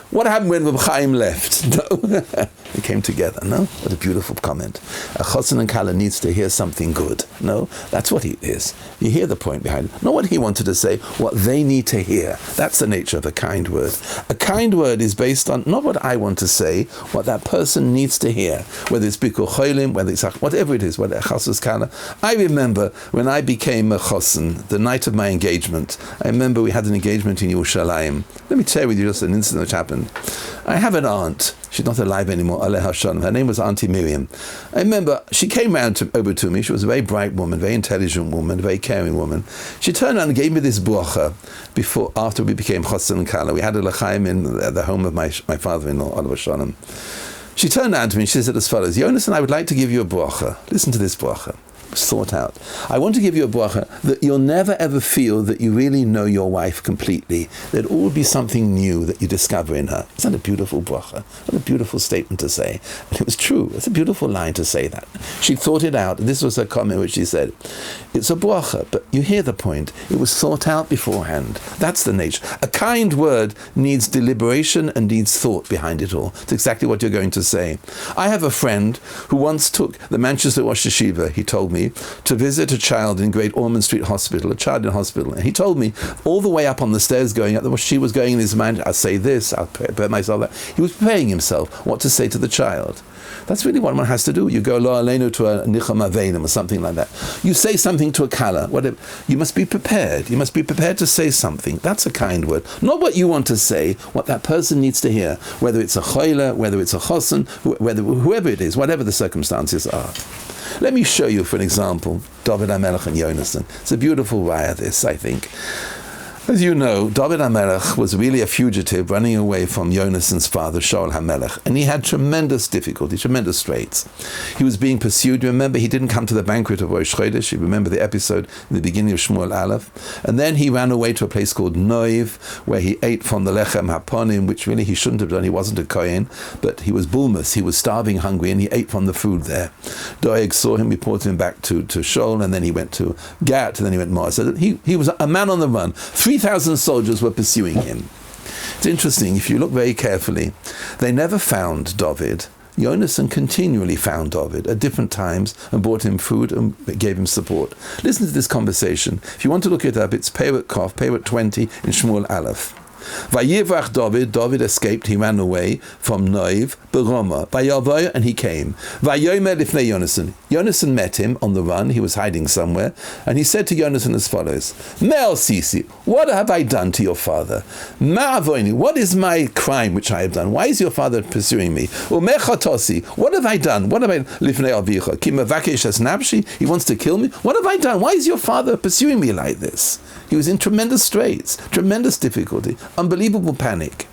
What happened when Reb Chaim left? No. They came together. No? What a beautiful comment. A chosson and kala needs to hear something good. No? That's what he is. You hear the point behind it. Not what he wanted to say, what they need to hear. That's the nature of a kind word. A kind word is based on not what I want to say, what that person needs to hear. Whether it's Bikur Cholim, whether it's whatever it is, whether it's Chasus Kala. I remember when I became a chosson, the night of my engagement, I remember we had an engagement in Yerushalayim. Let me share with you just an incident which happened. I have an aunt. She's not alive anymore, Aleha Shalom. Her name was Auntie Miriam. I remember she came round over to me. She was a very bright woman, very intelligent woman, very caring woman. She turned around and gave me this bracha after we became chosson and kala. We had a l'chaim in the home of my father-in-law, Aleha Shalom. She turned around to me and she said as follows: Yonas, and I would like to give you a bracha. Listen to this bracha. Thought out. I want to give you a bracha that you'll never ever feel that you really know your wife completely. There'd all be something new that you discover in her. Isn't that a beautiful bracha? What a beautiful statement to say. And it was true. It's a beautiful line to say that. She thought it out. This was her comment which she said, it's a bracha, but you hear the point. It was thought out beforehand. That's the nature. A kind word needs deliberation and needs thought behind it all. It's exactly what you're going to say. I have a friend who once took the Manchester Rosh Hashiva, he told me, to visit a child in Great Ormond Street Hospital, a child in hospital. And he told me, all the way up on the stairs going up, she was going in his mind, I'll say this, I'll prepare myself that. He was preparing himself what to say to the child. That's really what one has to do. You go lo aleinu to a nicham aveinim or something like that. You say something to a kala. Whatever. You must be prepared. You must be prepared to say something. That's a kind word. Not what you want to say, what that person needs to hear. Whether it's a choila, whether it's a chosson, whoever it is, whatever the circumstances are. Let me show you, for an example, David HaMelech and Yonasan. It's a beautiful raya, this, I think. As you know, David HaMelech was really a fugitive running away from Yonasan's father, Shaul HaMelech, and he had tremendous difficulty, tremendous straits. He was being pursued. You remember, he didn't come to the banquet of Rosh Chodesh. You remember the episode in the beginning of Shmuel Aleph. And then he ran away to a place called Noiv, where he ate from the Lechem HaPonim, which really he shouldn't have done. He wasn't a Kohen, but he was bulmus. He was starving, hungry, and he ate from the food there. Doeg saw him, reported him back to Shaul, and then he went to Gat, and then he went to Moab. So he was a man on the run. 3,000 soldiers were pursuing him. It's interesting, if you look very carefully, they never found David. Yonasan continually found David at different times and brought him food and gave him support. Listen to this conversation. If you want to look it up, it's Perek Kof, Perek 20 in Shmuel Aleph. Vayivach David escaped, he ran away from Noiv, Beroma, Vayavoy, and he came. Vayomer lifnei Yonasan. Yonasan met him on the run, he was hiding somewhere, and he said to Yonasan as follows: Mel Sisi, what have I done to your father? Ma'avoini, what is my crime which I have done? Why is your father pursuing me? Umechatosi, what have I done? What have I lifnei avicha? Ki mevakesh es nafshi, he wants to kill me? What have I done? Why is your father pursuing me like this? He was in tremendous straits, tremendous difficulty, unbelievable panic.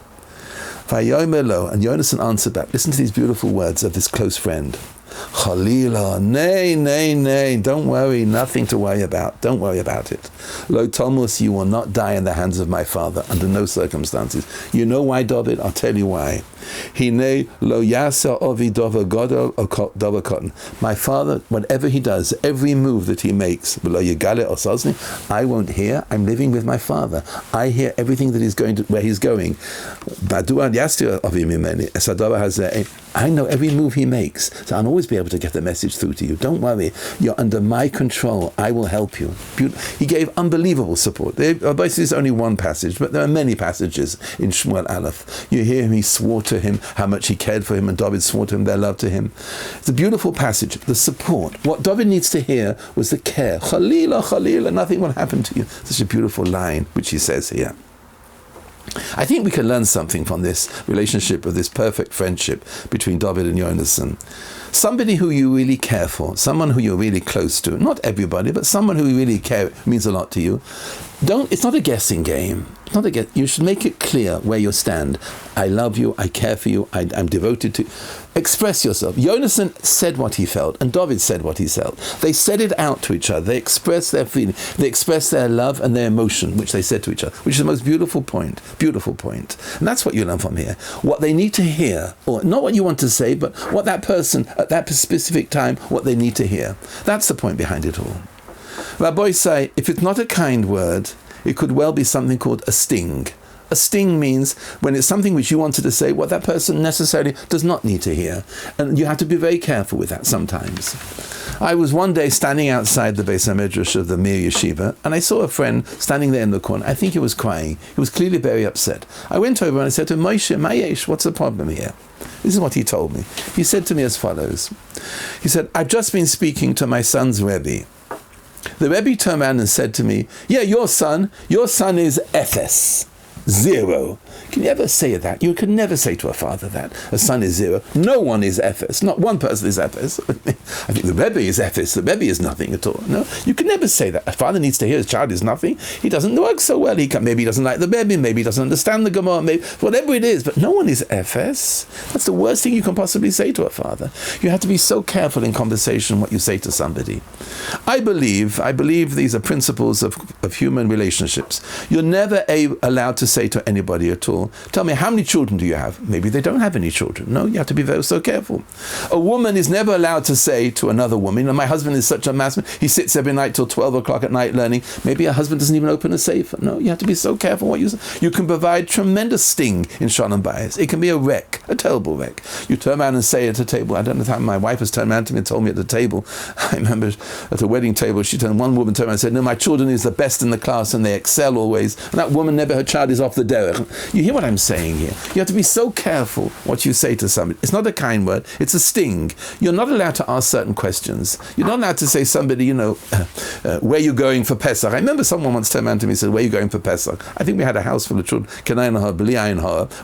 Vayomer lo, and Yonasan answered back. Listen to these beautiful words of this close friend. Chalila, nay, don't worry, nothing to worry about. Don't worry about it. Lo Thomas, you will not die in the hands of my father under no circumstances. You know why, David? I'll tell you why. Hine lo yasa ovi dova godol or dova cotton. My father, whatever he does, every move that he makes, I won't hear. I'm living with my father. I hear everything that he's going to, where he's going. I know every move he makes, so I'll always be able to get the message through to you. Don't worry, you're under my control. I will help you. He gave unbelievable support. Basically, there's only one passage, but there are many passages in Shmuel Aleph. You hear him, he swore to him how much he cared for him, and David swore to him their love to him. It's a beautiful passage, the support. What David needs to hear was the care. Chalila, Chalila, nothing will happen to you. Such a beautiful line, which he says here. I think we can learn something from this relationship of this perfect friendship between David and Yonasan. Somebody who you really care for, someone who you're really close to, not everybody, but someone who you really care, means a lot to you. It's not a guessing game. You should make it clear where you stand. I love you, I care for you, I'm devoted to you. Express yourself. Yonasan said what he felt, and David said what he felt. They said it out to each other. They expressed their feeling. They expressed their love and their emotion, which they said to each other, which is the most beautiful point. Beautiful point. And that's what you learn from here. What they need to hear, or not what you want to say, but what that person, at that specific time, what they need to hear. That's the point behind it all. Rabbi say, if it's not a kind word, it could well be something called a sting. A sting means when it's something which you wanted to say, what that person necessarily does not need to hear. And you have to be very careful with that sometimes. I was one day standing outside the Beis HaMidrash of the Mir Yeshiva, and I saw a friend standing there in the corner. I think he was crying. He was clearly very upset. I went over and I said to him, Moshe, Mayesh, what's the problem here? This is what he told me. He said to me as follows. He said, I've just been speaking to my son's Rebbe. The Rebbe turned around and said to me, yeah, your son is Ephes. 0. Can you ever say that? You could never say to a father that. A son is 0. No one is Ephes. Not one person is Ephes. I think the Rebbe is Ephes. The Rebbe is nothing at all. No, you can never say that. A father needs to hear his child is nothing. He doesn't work so well. Maybe he doesn't like the Rebbe. Maybe he doesn't understand the Gemara. Maybe whatever it is. But no one is Ephes. That's the worst thing you can possibly say to a father. You have to be so careful in conversation what you say to somebody. I believe these are principles of human relationships. You're never allowed to say to anybody at all, tell me, how many children do you have? Maybe they don't have any children. No, you have to be so careful. A woman is never allowed to say to another woman, my husband is such a master, he sits every night till 12 o'clock at night learning. Maybe a husband doesn't even open a safe. No, you have to be so careful what you say. You can provide tremendous sting in Shalom Bayis. It can be a wreck, a terrible wreck. You turn around and say at a table, I don't know how my wife has turned around to me and told me at the table, I remember at a wedding table, one woman turned around and said, no, my children is the best in the class and they excel always. And that woman her child is off the derech. You hear what I'm saying here? You have to be so careful what you say to somebody. It's not a kind word, it's a sting. You're not allowed to ask certain questions. You're not allowed to say somebody, where are you going for Pesach? I remember someone once turned around to me and said, where are you going for Pesach? I think we had a house full of children.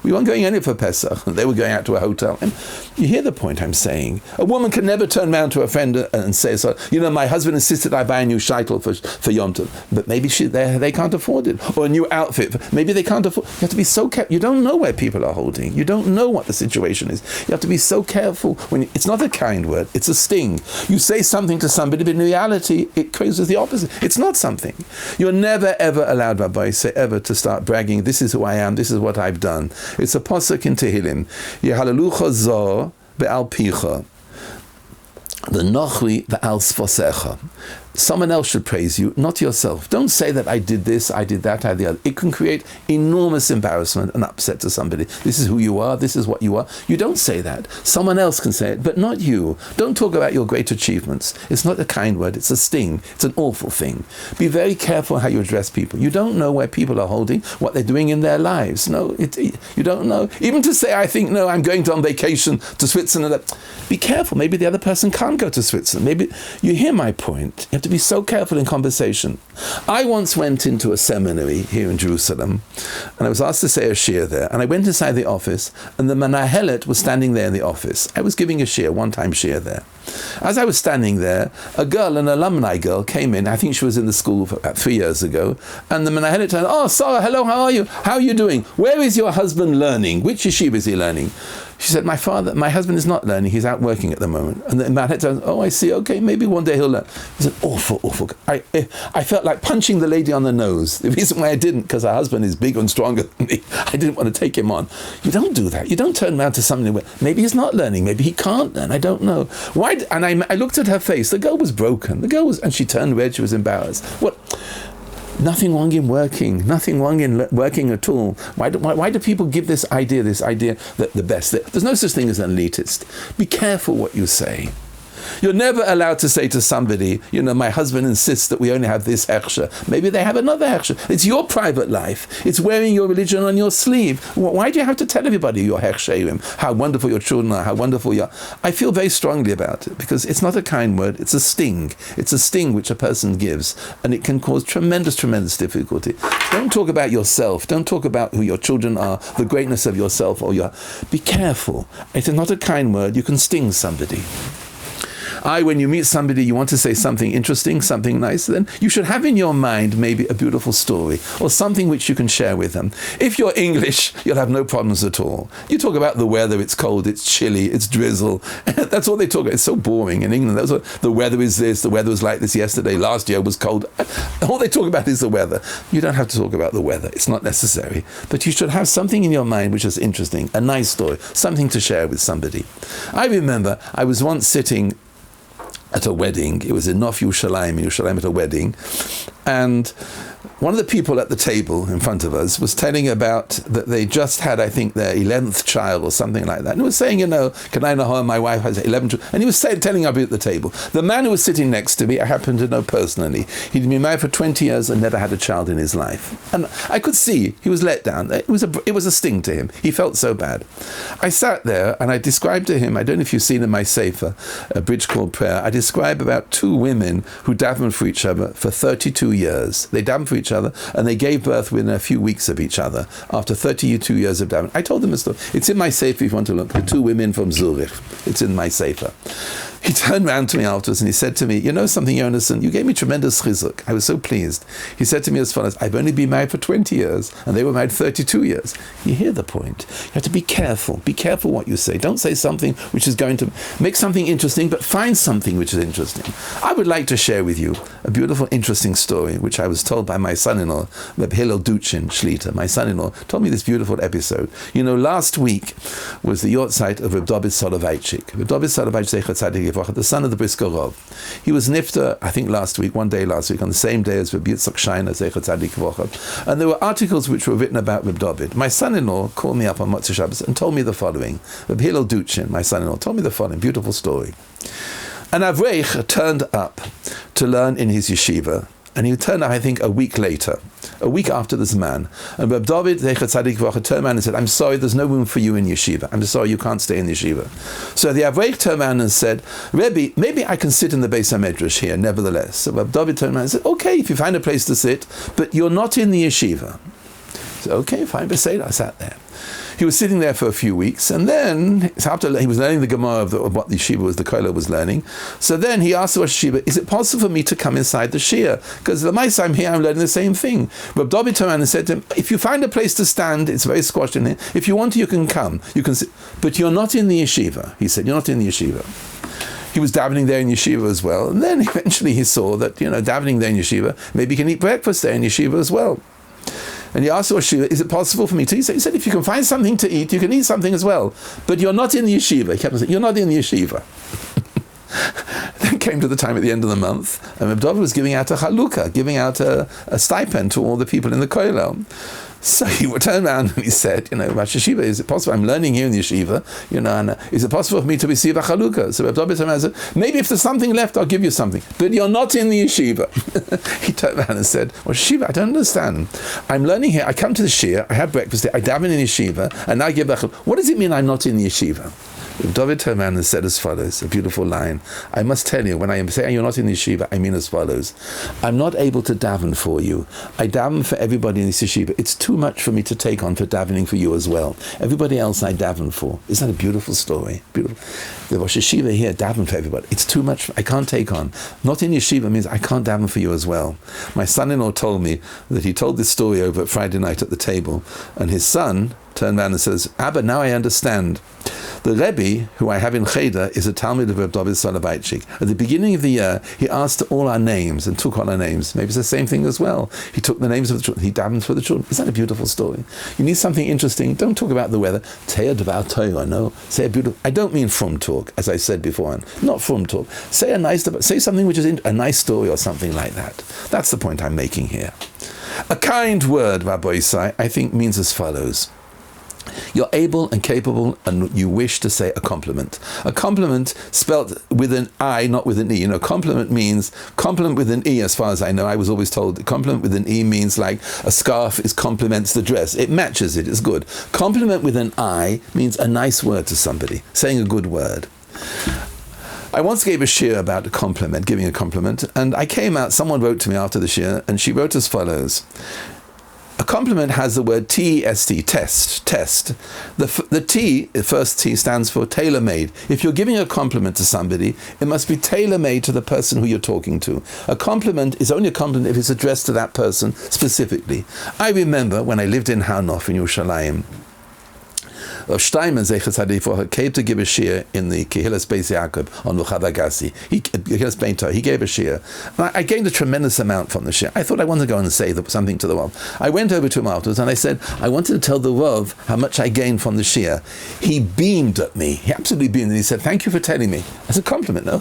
We weren't going anywhere for Pesach. They were going out to a hotel. And you hear the point I'm saying? A woman can never turn around to a friend and say, my husband insisted I buy a new shaitel for Yom Tov. But maybe they can't afford it. Or a new outfit. Maybe they can't afford. You have to be so careful. You don't know where people are holding. You don't know what the situation is. You have to be so careful. It's not a kind word. It's a sting. You say something to somebody, but in reality, it causes the opposite. It's not something. You're never, ever allowed, Rabbi, ever to start bragging, this is who I am, this is what I've done. It's a pasuk in Tehillim. Yehalalucha zor be'al picha. The nochli ve'al sfosecha. Someone else should praise you, not yourself. Don't say that I did this, I did that, I did the other. It can create enormous embarrassment and upset to somebody. This is who you are, this is what you are. You don't say that. Someone else can say it, but not you. Don't talk about your great achievements. It's not a kind word, it's a sting. It's an awful thing. Be very careful how you address people. You don't know where people are holding, what they're doing in their lives. No, you don't know. Even to say, I'm going on vacation to Switzerland. Be careful. Maybe the other person can't go to Switzerland. Maybe you hear my point. You have to be so careful in conversation. I once went into a seminary here in Jerusalem, and I was asked to say a shir there, and I went inside the office, and the manahelet was standing there in the office. I was giving a shir, one-time shir there. As I was standing there, a girl, an alumni girl, came in. I think she was in the school for about 3 years ago, and the manahelet said, Sarah, hello, how are you? How are you doing? Where is your husband learning? Which yeshiva is he learning? She said, my husband is not learning, he's out working at the moment. And then Matt said, oh, I see, okay, maybe one day he'll learn. It was an awful. I felt like punching the lady on the nose. The reason why I didn't, because her husband is bigger and stronger than me. I didn't want to take him on. You don't do that. You don't turn around to somebody where maybe he's not learning, maybe he can't learn, I don't know. Why? And I looked at her face, the girl was broken. And she turned red, she was embarrassed. What? Nothing wrong in working. Nothing wrong in working at all. Why do people give this idea that the best? There's no such thing as an elitist. Be careful what you say. You're never allowed to say to somebody, my husband insists that we only have this hechsher. Maybe they have another hechsher. It's your private life. It's wearing your religion on your sleeve. Why do you have to tell everybody your hechsherim, how wonderful your children are, how wonderful you are? I feel very strongly about it because it's not a kind word. It's a sting. It's a sting which a person gives, and it can cause tremendous difficulty. Don't talk about yourself. Don't talk about who your children are, the greatness of yourself Be careful. It is not a kind word. You can sting somebody. When you meet somebody, you want to say something interesting, something nice, then you should have in your mind maybe a beautiful story or something which you can share with them. If you're English, you'll have no problems at all. You talk about the weather, it's cold, it's chilly, it's drizzle. That's all they talk about. It's so boring in England. The weather is this, the weather was like this yesterday, last year was cold. All they talk about is the weather. You don't have to talk about the weather. It's not necessary. But you should have something in your mind which is interesting, a nice story, something to share with somebody. I remember I was once sitting at a wedding. It was in Nof Yerushalayim at a wedding. And one of the people at the table in front of us was telling about that they just had, I think, their 11th child or something like that. And he was saying, Kanai Nahor, my wife has 11 children. And he was telling everybody at the table. The man who was sitting next to me, I happen to know personally. He'd been married for 20 years and never had a child in his life. And I could see he was let down. It was a sting to him. He felt so bad. I sat there and I described to him, I don't know if you've seen in my Sefer, a bridge called Prayer, I describe about two women who davened for each other for 32 years. They davened for each other and they gave birth within a few weeks of each other after 32 years of davening. I told them a story. It's in my Sefer if you want to look. The two women from Zurich. It's in my Sefer. He turned around to me afterwards and he said to me, you know something, Yonason, you gave me tremendous chizuk. I was so pleased. He said to me as follows, I've only been married for 20 years and they were married 32 years. You hear the point. You have to be careful. Be careful what you say. Don't say something which is going to make something interesting, but find something which is interesting. I would like to share with you a beautiful, interesting story which I was told by my son-in-law, Reb Hillel Duchin Shlita. My son-in-law told me this beautiful episode. Last week was the yortzeit of Reb David Soloveitchik. Reb David Soloveitchik, the son of the Brisker Rov. He was nifter, I think one day last week, on the same day as Reb Yitzchak Sheiner, Zecher Tzadik Livracha. And there were articles which were written about Reb David. My son-in-law called me up on Motzei Shabbos and told me the following. Reb Hillel Duchin, my son-in-law, told me the following beautiful story. An Avreich turned up to learn in his yeshiva, and he turned up, I think, a week after this man. And Reb David Zecher Tzadik Livracha turned around and said, I'm sorry, there's no room for you in yeshiva. I'm sorry, you can't stay in yeshiva. So the Avreich turned around and said, Rebbe, maybe I can sit in the Beis HaMedrash here, nevertheless. So Reb David turned around and said, okay, if you find a place to sit, but you're not in the yeshiva. So okay, fine, Beseda. I sat there. He was sitting there for a few weeks, and then after he was learning the Gemara of what the yeshiva was, the kollel was learning. So then he asked the Rosh Yeshiva, "Is it possible for me to come inside the shir? Because the mice I'm here, I'm learning the same thing." Reb David turned around and said to him, "If you find a place to stand, it's very squashed in here. If you want to, you can come. You can sit, but you're not in the yeshiva." He said, "You're not in the yeshiva." He was davening there in yeshiva as well, and then eventually he saw that davening there in yeshiva, maybe he can eat breakfast there in yeshiva as well. And he asked Rosh Yeshiva, "Is it possible for me to?" He said, "If you can find something to eat, you can eat something as well. But you're not in the yeshiva." He kept saying, "You're not in the yeshiva." Then came to the time at the end of the month, and Reb David was giving out a chalukah, giving out a stipend to all the people in the kollel. So he turned around and he said, Rosh Yeshiva, is it possible? I'm learning here in the yeshiva, and is it possible for me to receive a chalukah? So Reb David turned around and said, "Maybe if there's something left, I'll give you something. But you're not in the yeshiva." He turned around and said, "Well, yeshiva, I don't understand. I'm learning here. I come to the shir, I have breakfast, I daven in yeshiva, and now I give a chalukah. What does it mean I'm not in the yeshiva?" David turned around and said as follows, a beautiful line. "I must tell you, when I am saying you're not in the yeshiva, I mean as follows. I'm not able to daven for you. I daven for everybody in this yeshiva. It's too much for me to take on for davening for you as well. Everybody else I daven for." Isn't that a beautiful story? Beautiful. The Rosh Yeshiva here, daven for everybody. It's too much. I can't take on. Not in yeshiva means I can't daven for you as well. My son-in-law told me that he told this story over at Friday night at the table, and his son turned around and says, "Abba, now I understand. The Rebbe, who I have in Cheder, is a Talmud of Reb David Soloveitchik. At the beginning of the year, he asked all our names and took all our names. Maybe it's the same thing as well. He took the names of the children. He davened for the children. Isn't that a beautiful story? You need something interesting. Don't talk about the weather. Say a devout Torah, no? Say a beautiful... I don't mean from talk, as I said before. Not from talk. Say something which is a nice story or something like that. That's the point I'm making here. A kind word, Rabbi Isai, I think means as follows. You're able and capable and you wish to say a compliment. A compliment spelt with an I, not with an E. Compliment means, compliment with an E as far as I know. I was always told that compliment with an E means like a scarf complements the dress. It matches it, it's good. Compliment with an I means a nice word to somebody, saying a good word. I once gave a shiur about a compliment, giving a compliment, and I came out, someone wrote to me after the shiur, and she wrote as follows. A compliment has the word T-E-S-T, test. The T, the first T, stands for tailor-made. If you're giving a compliment to somebody, it must be tailor-made to the person who you're talking to. A compliment is only a compliment if it's addressed to that person specifically. I remember when I lived in Hanof in Yerushalayim, Rav Steinman Zecher Tzaddik came to give a shiur in the Kehillas Beis Yaakov on Luchad Agassi. Kehillas Bein Torah. He gave a shiur. I gained a tremendous amount from the shiur. I thought I wanted to go and say something to the Rav. I went over to him afterwards and I said, I wanted to tell the Rav how much I gained from the shiur. He beamed at me. He absolutely beamed and he said, thank you for telling me. That's a compliment, no?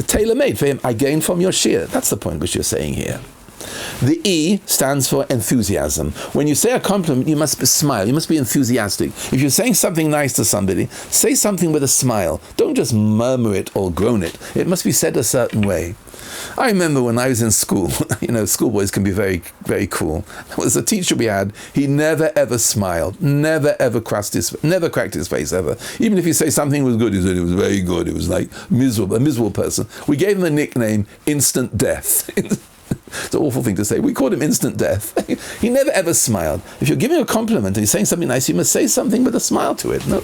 Tailor-made for him. I gained from your shiur. That's the point which you're saying here. The E stands for enthusiasm. When you say a compliment, you must smile. You must be enthusiastic. If you're saying something nice to somebody, say something with a smile. Don't just murmur it or groan it. It must be said a certain way. I remember when I was in school, schoolboys can be very, very cool. There was a teacher we had, he never ever smiled, never ever cracked his face ever. Even if you say something was good, he said it was very good. It was like a miserable person. We gave him a nickname, Instant Death. It's an awful thing to say. We called him Instant Death. He never ever smiled. If you're giving a compliment and you're saying something nice, you must say something with a smile to it. No.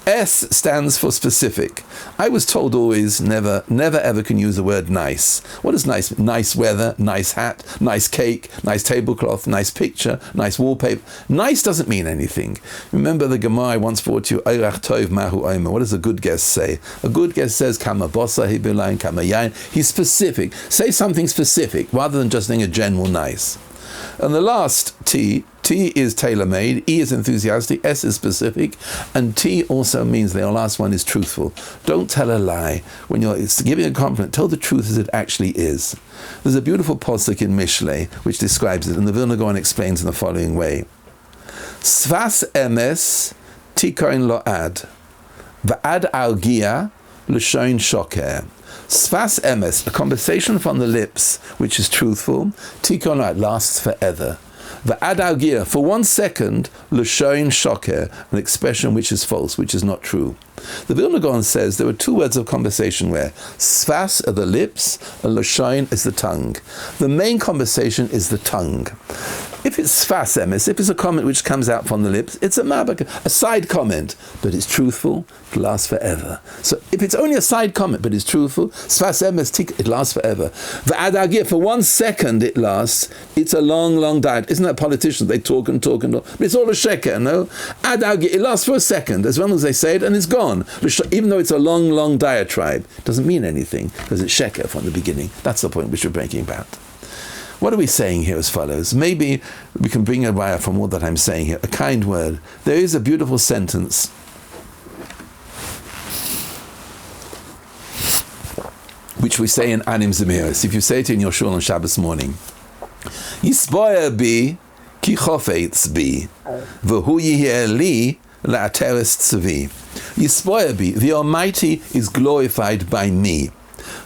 S stands for specific. I was told always never ever can use the word nice. What is nice? Nice weather, nice hat, nice cake, nice tablecloth, nice picture, nice wallpaper. Nice doesn't mean anything. Remember the Gemara I once brought you, Eirach Tov Mahu Omer. What does a good guest say? A good guest says, Kama bossa hibilayin, kama yain. He's specific. Say something specific rather than just saying a general nice. And the last T is tailor-made, E is enthusiastic, S is specific, and T also means the last one is truthful. Don't tell a lie. When you're giving a compliment, tell the truth as it actually is. There's a beautiful posuk in Mishlei which describes it, and the Vilna Gaon explains in the following way. Svas emes tikoin lo'ad, va'ad algia l'shoin shoker. Svas emes, a conversation from the lips which is truthful, tikon lo'ad, lasts forever. Va'ad algia, for 1 second, l'shoin shoker, an expression which is false, which is not true. The Vilna Gaon says there are 2 words of conversation where svas are the lips and l'shoin is the tongue. The main conversation is the tongue. If it's svas emes, if it's a comment which comes out from the lips, it's a mabak, a side comment, but it's truthful, it lasts forever. So if it's only a side comment, but it's truthful, svas emes, it lasts forever. Va'ad algia, for 1 second it lasts, it's a long diet. Isn't that politicians? They talk and talk, but it's all a sheker, no? Ad algia, it lasts for a second, as long as they say it, and it's gone. Even though it's a long diatribe, it doesn't mean anything, because it's sheker from the beginning. That's the point which we're breaking about. What are we saying here as follows? Maybe we can bring a raya from all that I'm saying here. A kind word. There is a beautiful sentence which we say in Anim Zemiros. If you say it in your shul on Shabbos morning, Yisboyer bi ki chofetz bi, v'hu yiheh li la'ateres tzvi. Yisboyer bi, the Almighty is glorified by me.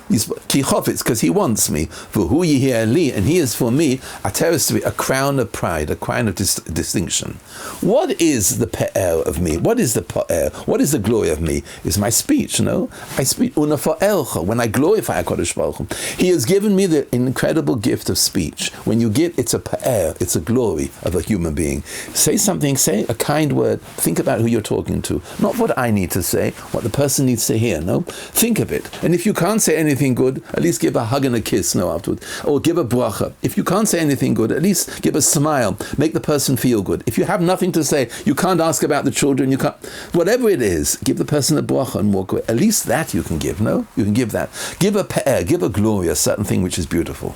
Kichofitz, because he wants me. V'hu yiheh li, and he is for me a crown of pride, a crown of distinction. What is the pe'er of me? What is the pe'er? What is the glory of me? Is my speech, no? I speak una fa'elcha, when I glorify HaKadosh Baruch Hu. He has given me the incredible gift of speech. When you give, it's a pe'er, it's a glory of a human being. Say something, say a kind word. Think about who you're talking to. Not what I need to say, what the person needs to hear, no? Think of it. And if you can't say anything good, at least give a hug and a kiss afterwards. Or give a bracha. If you can't say anything good, at least give a smile. Make the person feel good. If you have nothing to say, you can't ask about the children, you can't, whatever it is, give the person a bracha and walk away. At least that you can give, no? You can give that. Give a pe'er, give a glory, a certain thing which is beautiful.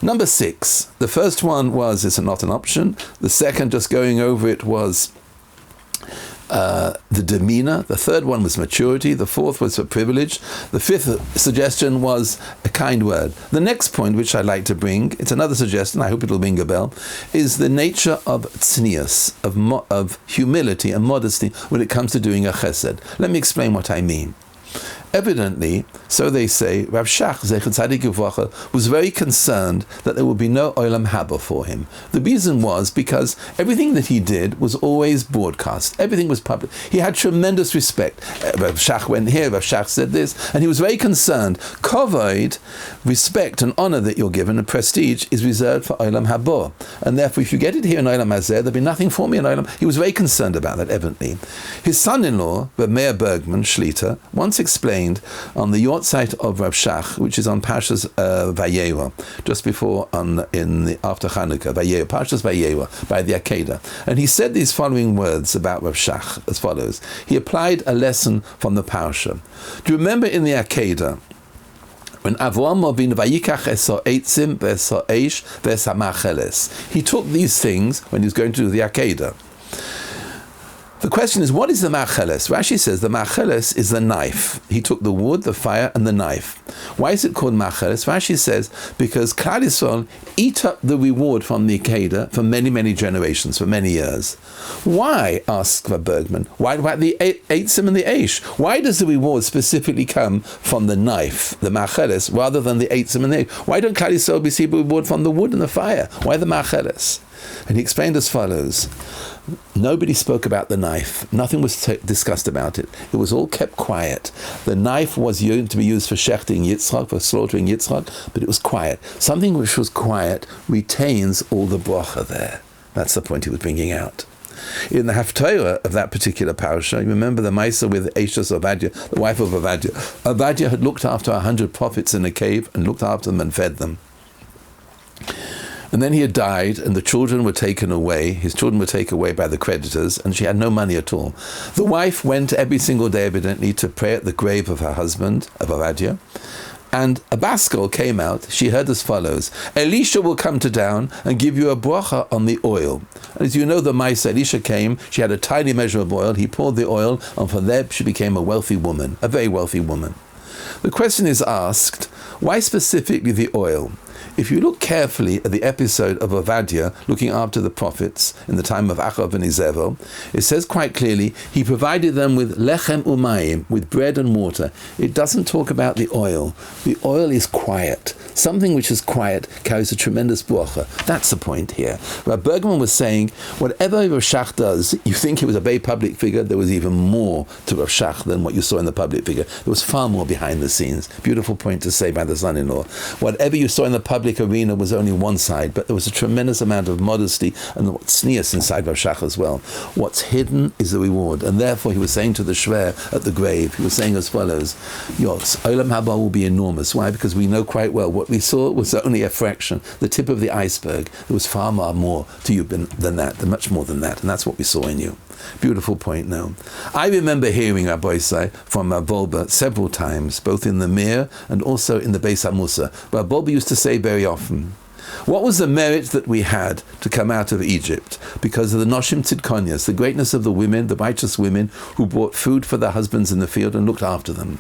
Number 6. The first one was, it's not an option. The second, just going over it, was the demeanor. The third one was maturity. The fourth was for privilege. The fifth suggestion was a kind word. The next point, which I'd like to bring, it's another suggestion, I hope it'll ring a bell, is the nature of tznius, of humility and modesty when it comes to doing a chesed. Let me explain what I mean. Evidently, so they say, Rav Shach Zecher Tzadik Yivracha was very concerned that there would be no Olam Haba for him. The reason was because everything that he did was always broadcast. Everything was public. He had tremendous respect. Rav Shach went here, Rav Shach said this, and he was very concerned. Kavod, respect and honor that you're given, and prestige, is reserved for Olam Haba. And therefore, if you get it here in Olam Hazeh, there'll be nothing for me in Olam. He was very concerned about that, evidently. His son-in-law, Rav Meir Bergman, Shlita, once explained on the yahrzeit of Rav Shach, which is on Parshas Vayera, just before after Chanukah, Vayera, Parshas Vayera, by the Akedah. And he said these following words about Rav Shach as follows. He applied a lesson from the Parsha. Do you remember in the Akedah, when Avraham Avinu vayikach eso eitzim veso eish vesamacheles, he took these things when he was going to do the Akedah. The question is, what is the macheles? Rashi says the macheles is the knife. He took the wood, the fire, and the knife. Why is it called macheles? Rashi says because Klal Yisrael eat up the reward from the Akedah for many, many generations, for many years. Why, asks Bergman, why about the eitzim and the eish? Why does the reward specifically come from the knife, the macheles, rather than the eitzim and the eish? Why don't Klal Yisrael receive a reward from the wood and the fire? Why the macheles? And he explained as follows. Nobody spoke about the knife. Nothing was discussed about it. It was all kept quiet. The knife was to be used for shechting Yitzchak, for slaughtering Yitzchak, but it was quiet. Something which was quiet retains all the bracha there. That's the point he was bringing out. In the Haftorah of that particular parasha, you remember the Maisa with Eishes Ovadia, the wife of Ovadia. Ovadia had looked after 100 prophets in a cave and looked after them and fed them. And then he had died, and the children were taken away. His children were taken away by the creditors, and she had no money at all. The wife went every single day, evidently, to pray at the grave of her husband, of Ovadia. And a Baskol came out. She heard as follows: Elisha will come to down and give you a bracha on the oil. And as you know, the Maisa, Elisha came. She had a tiny measure of oil. He poured the oil, and from there she became a wealthy woman, a very wealthy woman. The question is asked, why specifically the oil? If you look carefully at the episode of Ovadia looking after the prophets in the time of Achav and Izebel, it says quite clearly, he provided them with lechem umayim, with bread and water. It doesn't talk about the oil. The oil is quiet. Something which is quiet carries a tremendous bracha. That's the point here. Rabbi Bergman was saying, whatever Rav Shach does, you think he was a very public figure, there was even more to Rav Shach than what you saw in the public figure. There was far more behind the scenes. Beautiful point to say by the son-in-law. Whatever you saw in the public arena was only one side, but there was a tremendous amount of modesty and tznius inside Rav Shach as well. What's hidden is the reward, and therefore he was saying to the shver at the grave, he was saying as follows, Yos, Olam Haba will be enormous. Why? Because we know quite well what we saw was only a fraction, the tip of the iceberg. There was far more to you than that, much more than that, and that's what we saw in you. Beautiful point now. I remember hearing Rabbi Isai from Volba several times, both in the Mir and also in the Beis HaMusa. But Volba used to say very often, what was the merit that we had to come out of Egypt? Because of the Noshim Tzidkonias, the greatness of the women, the righteous women who brought food for their husbands in the field and looked after them.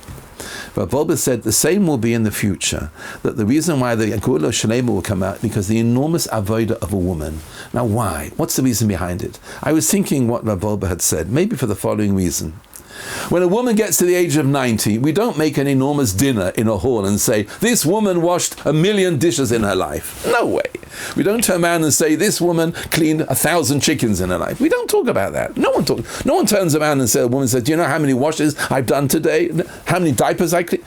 But Volba said the same will be in the future, that the reason why the Gula Shalema will come out because the enormous avodah of a woman. Now why? What's the reason behind it? I was thinking what Rav Volba had said, maybe for the following reason. When a woman gets to the age of 90, we don't make an enormous dinner in a hall and say, this woman washed 1 million dishes in her life. No way. We don't turn around and say, this woman cleaned 1,000 chickens in her life. We don't talk about that. No one turns around and says, a woman says, do you know how many washes I've done today? How many diapers I cleaned?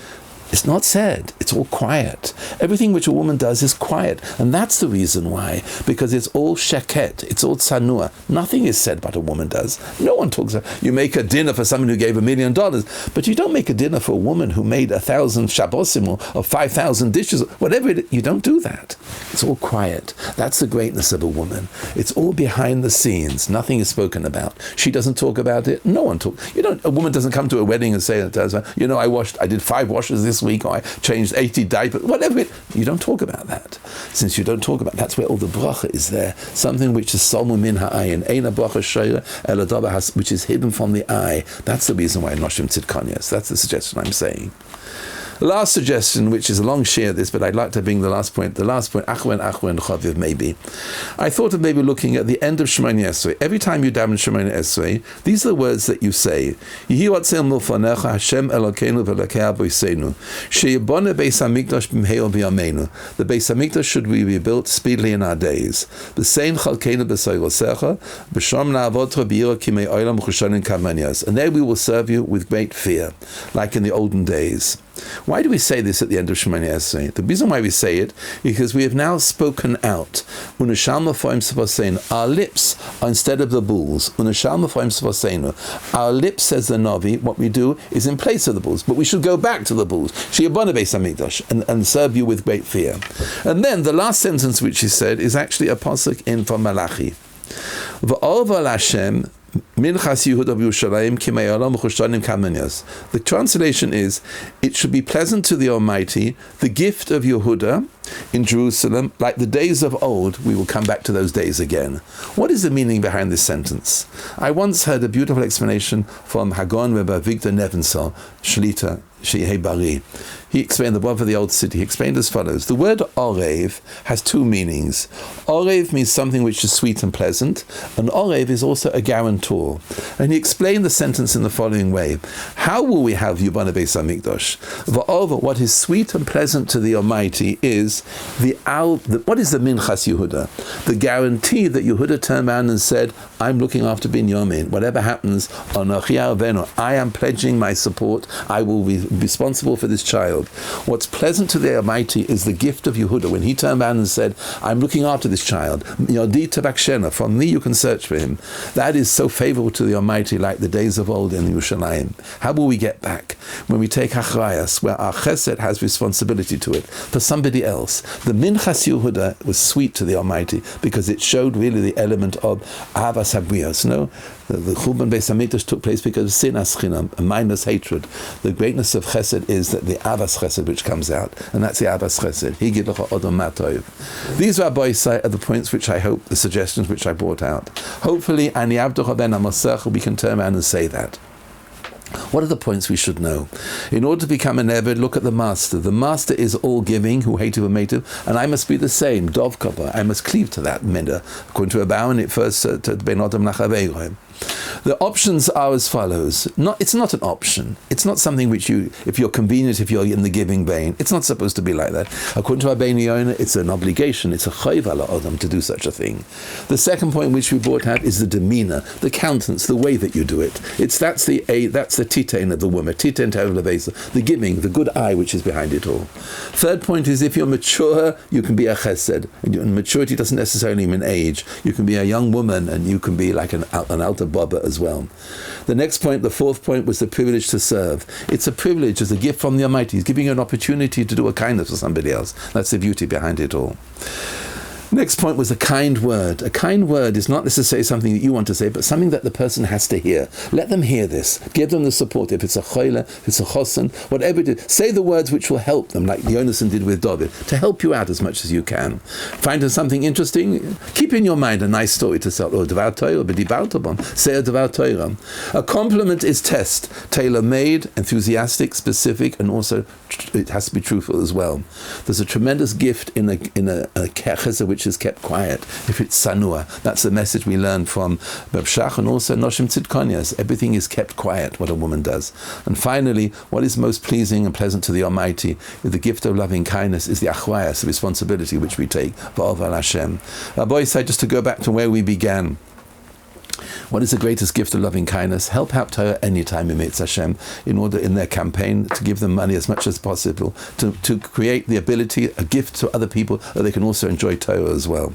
It's not said. it's all quiet. Everything which a woman does is quiet. And that's the reason why. Because it's all sheket, it's all tsanua. Nothing is said what a woman does. No one talks about, you make a dinner for someone who gave $1 million, but you don't make a dinner for a woman who made 1,000 shabbosim or 5,000 dishes, whatever it is. You don't do that. It's all quiet. That's the greatness of a woman. It's all behind the scenes. Nothing is spoken about. She doesn't talk about it. No one talks. A woman doesn't come to a wedding and say, I did 5 washes this week, or I changed 80 diapers, whatever. You don't talk about that. Since you don't talk about that's where all the bracha is there. Something which is salmu min ha'ayin, eina bracha shayra ela dava has, which is hidden from the eye. That's the reason why noshim tzidkanias. That's the suggestion I'm saying. The last suggestion, which is a long share this, but I'd like to bring the last point, achwen chaviv, maybe. I thought of maybe looking at the end of Shemona Esrei. Every time you daven Shemona Esrei, these are the words that you say. Yehi ratzon milfanecha Hashem Elokeinu v'Elokei Aboseinu, sheyibone Beis Hamikdash b'mheil b'yameinu. The Beis Hamikdash should be rebuilt speedily in our days. B'sein chalkeinu b'soyrosecha, b'shom na'avotcha b'yira kimei olam chushanim kamanias. And there we will serve you with great fear, like in the olden days. Why do we say this at the end of Shemona Esrei? The reason why we say it is because we have now spoken out. Our lips are instead of the bulls. Our lips, says the Navi, what we do is in place of the bulls. But we should go back to the bulls. And serve you with great fear. And then the last sentence which he said is actually a pasuk in from Malachi. V'oval Hashem Minchas Yehuda b'Yushalayim kimei olam chushanim kamanias. The translation is, it should be pleasant to the Almighty, the gift of Yehuda in Jerusalem, like the days of old. We will come back to those days again. What is the meaning behind this sentence? I once heard a beautiful explanation from Hagon Rebbe Victor Nevensel, Shlita, Shehei Bari. He explained the word for the old city. He explained as follows. The word orev has 2 meanings. Orev means something which is sweet and pleasant, and orev is also a guarantor. And he explained the sentence in the following way. How will we have Yibana Beis Hamikdash? Va'ova, what is sweet and pleasant to the Almighty is what is the Minchas Yehuda? The guarantee that Yehuda turned around and said, I'm looking after Binyamin. Whatever happens, I am pledging my support. I will be responsible for this child. What's pleasant to the Almighty is the gift of Yehuda. When he turned around and said, I'm looking after this child, Yodi Tabakshena, from me you can search for him. That is so favorable to the Almighty, like the days of old in Yerushalayim. How will we get back? When we take Achrayas, where our chesed has responsibility to it, for somebody else. The Minchas Yehuda was sweet to the Almighty, because it showed really the element of Ahavas Habriyos. The Churban Beis Hamikdash took place because of sinas chinam, a mindless hatred. The greatness of chesed is that the avas chesed which comes out, and that's the avas chesed. Higid l'cha odom matov. These Rabbi are the points which I hope, the suggestions which I brought out. Hopefully, ani avdocha ben hamasech, we can turn around and say that. What are the points we should know? In order to become an Eved, look at the Master. The Master is all giving, who hated a mative, and I must be the same, Dov Kappa. I must cleave to that midah. According to Rabban, it first to Ben Adam Nachaveirem. The options are as follows. It's not an option. It's not something which if you're convenient, if you're in the giving vein, it's not supposed to be like that. According to Rabbeinu Yonah, it's an obligation, it's a chayv ala adam to do such a thing. The second point which we brought out is the demeanor, the countenance, the way that you do it. That's the titain of the woman, titain tev levesa, the giving, the good eye which is behind it all. Third point is, if you're mature, you can be a chesed. And maturity doesn't necessarily mean age. You can be a young woman, and you can be like an altar baba as well. The next point, the fourth point, was the privilege to serve. It's a privilege, it's a gift from the Almighty. He's giving you an opportunity to do a kindness for somebody else. That's the beauty behind it all. Next point was a kind word. A kind word is not necessarily something that you want to say, but something that the person has to hear. Let them hear this. Give them the support. If it's a choyle, if it's a chosen, whatever it is, say the words which will help them, like Yonasan did with David, to help you out as much as you can. Find something interesting. Keep in your mind a nice story to tell. Or Devar Torah, say a Devar Torah. A compliment is test, tailor-made, enthusiastic, specific, and also it has to be truthful as well. There's a tremendous gift in a chesed which is kept quiet. If it's sanua, that's the message we learn from Reb Shach, and also Noshim Tzidkanias. Everything is kept quiet, what a woman does. And finally, what is most pleasing and pleasant to the Almighty, the gift of loving kindness, is the achrayas, the responsibility which we take for Oval Hashem. Rabbi said, just to go back to where we began, What is the greatest gift of loving kindness? Help out Torah anytime, Emetz Hashem, in order in their campaign to give them money as much as possible, to create the ability, a gift to other people that they can also enjoy Torah as well.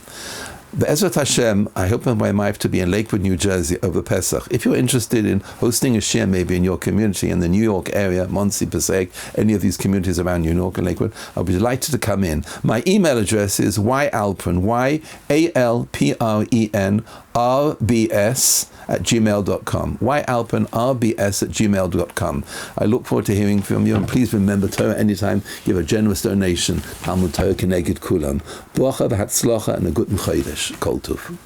Be'ezrat Hashem, I hope on my life to be in Lakewood, New Jersey over Pesach. If you're interested in hosting a shir maybe in your community in the New York area, Monsey, Passaic, any of these communities around New York and Lakewood, I'll be delighted to come in. My email address is yalpren, YALPREN, rbs@gmail.com. yalpenrbs@gmail.com. I look forward to hearing from you, and please remember Torah anytime. Give a generous donation. Talmud Torah Keneged Kulam. Bracha v'hatzlacha and a good chodesh. Kol tov.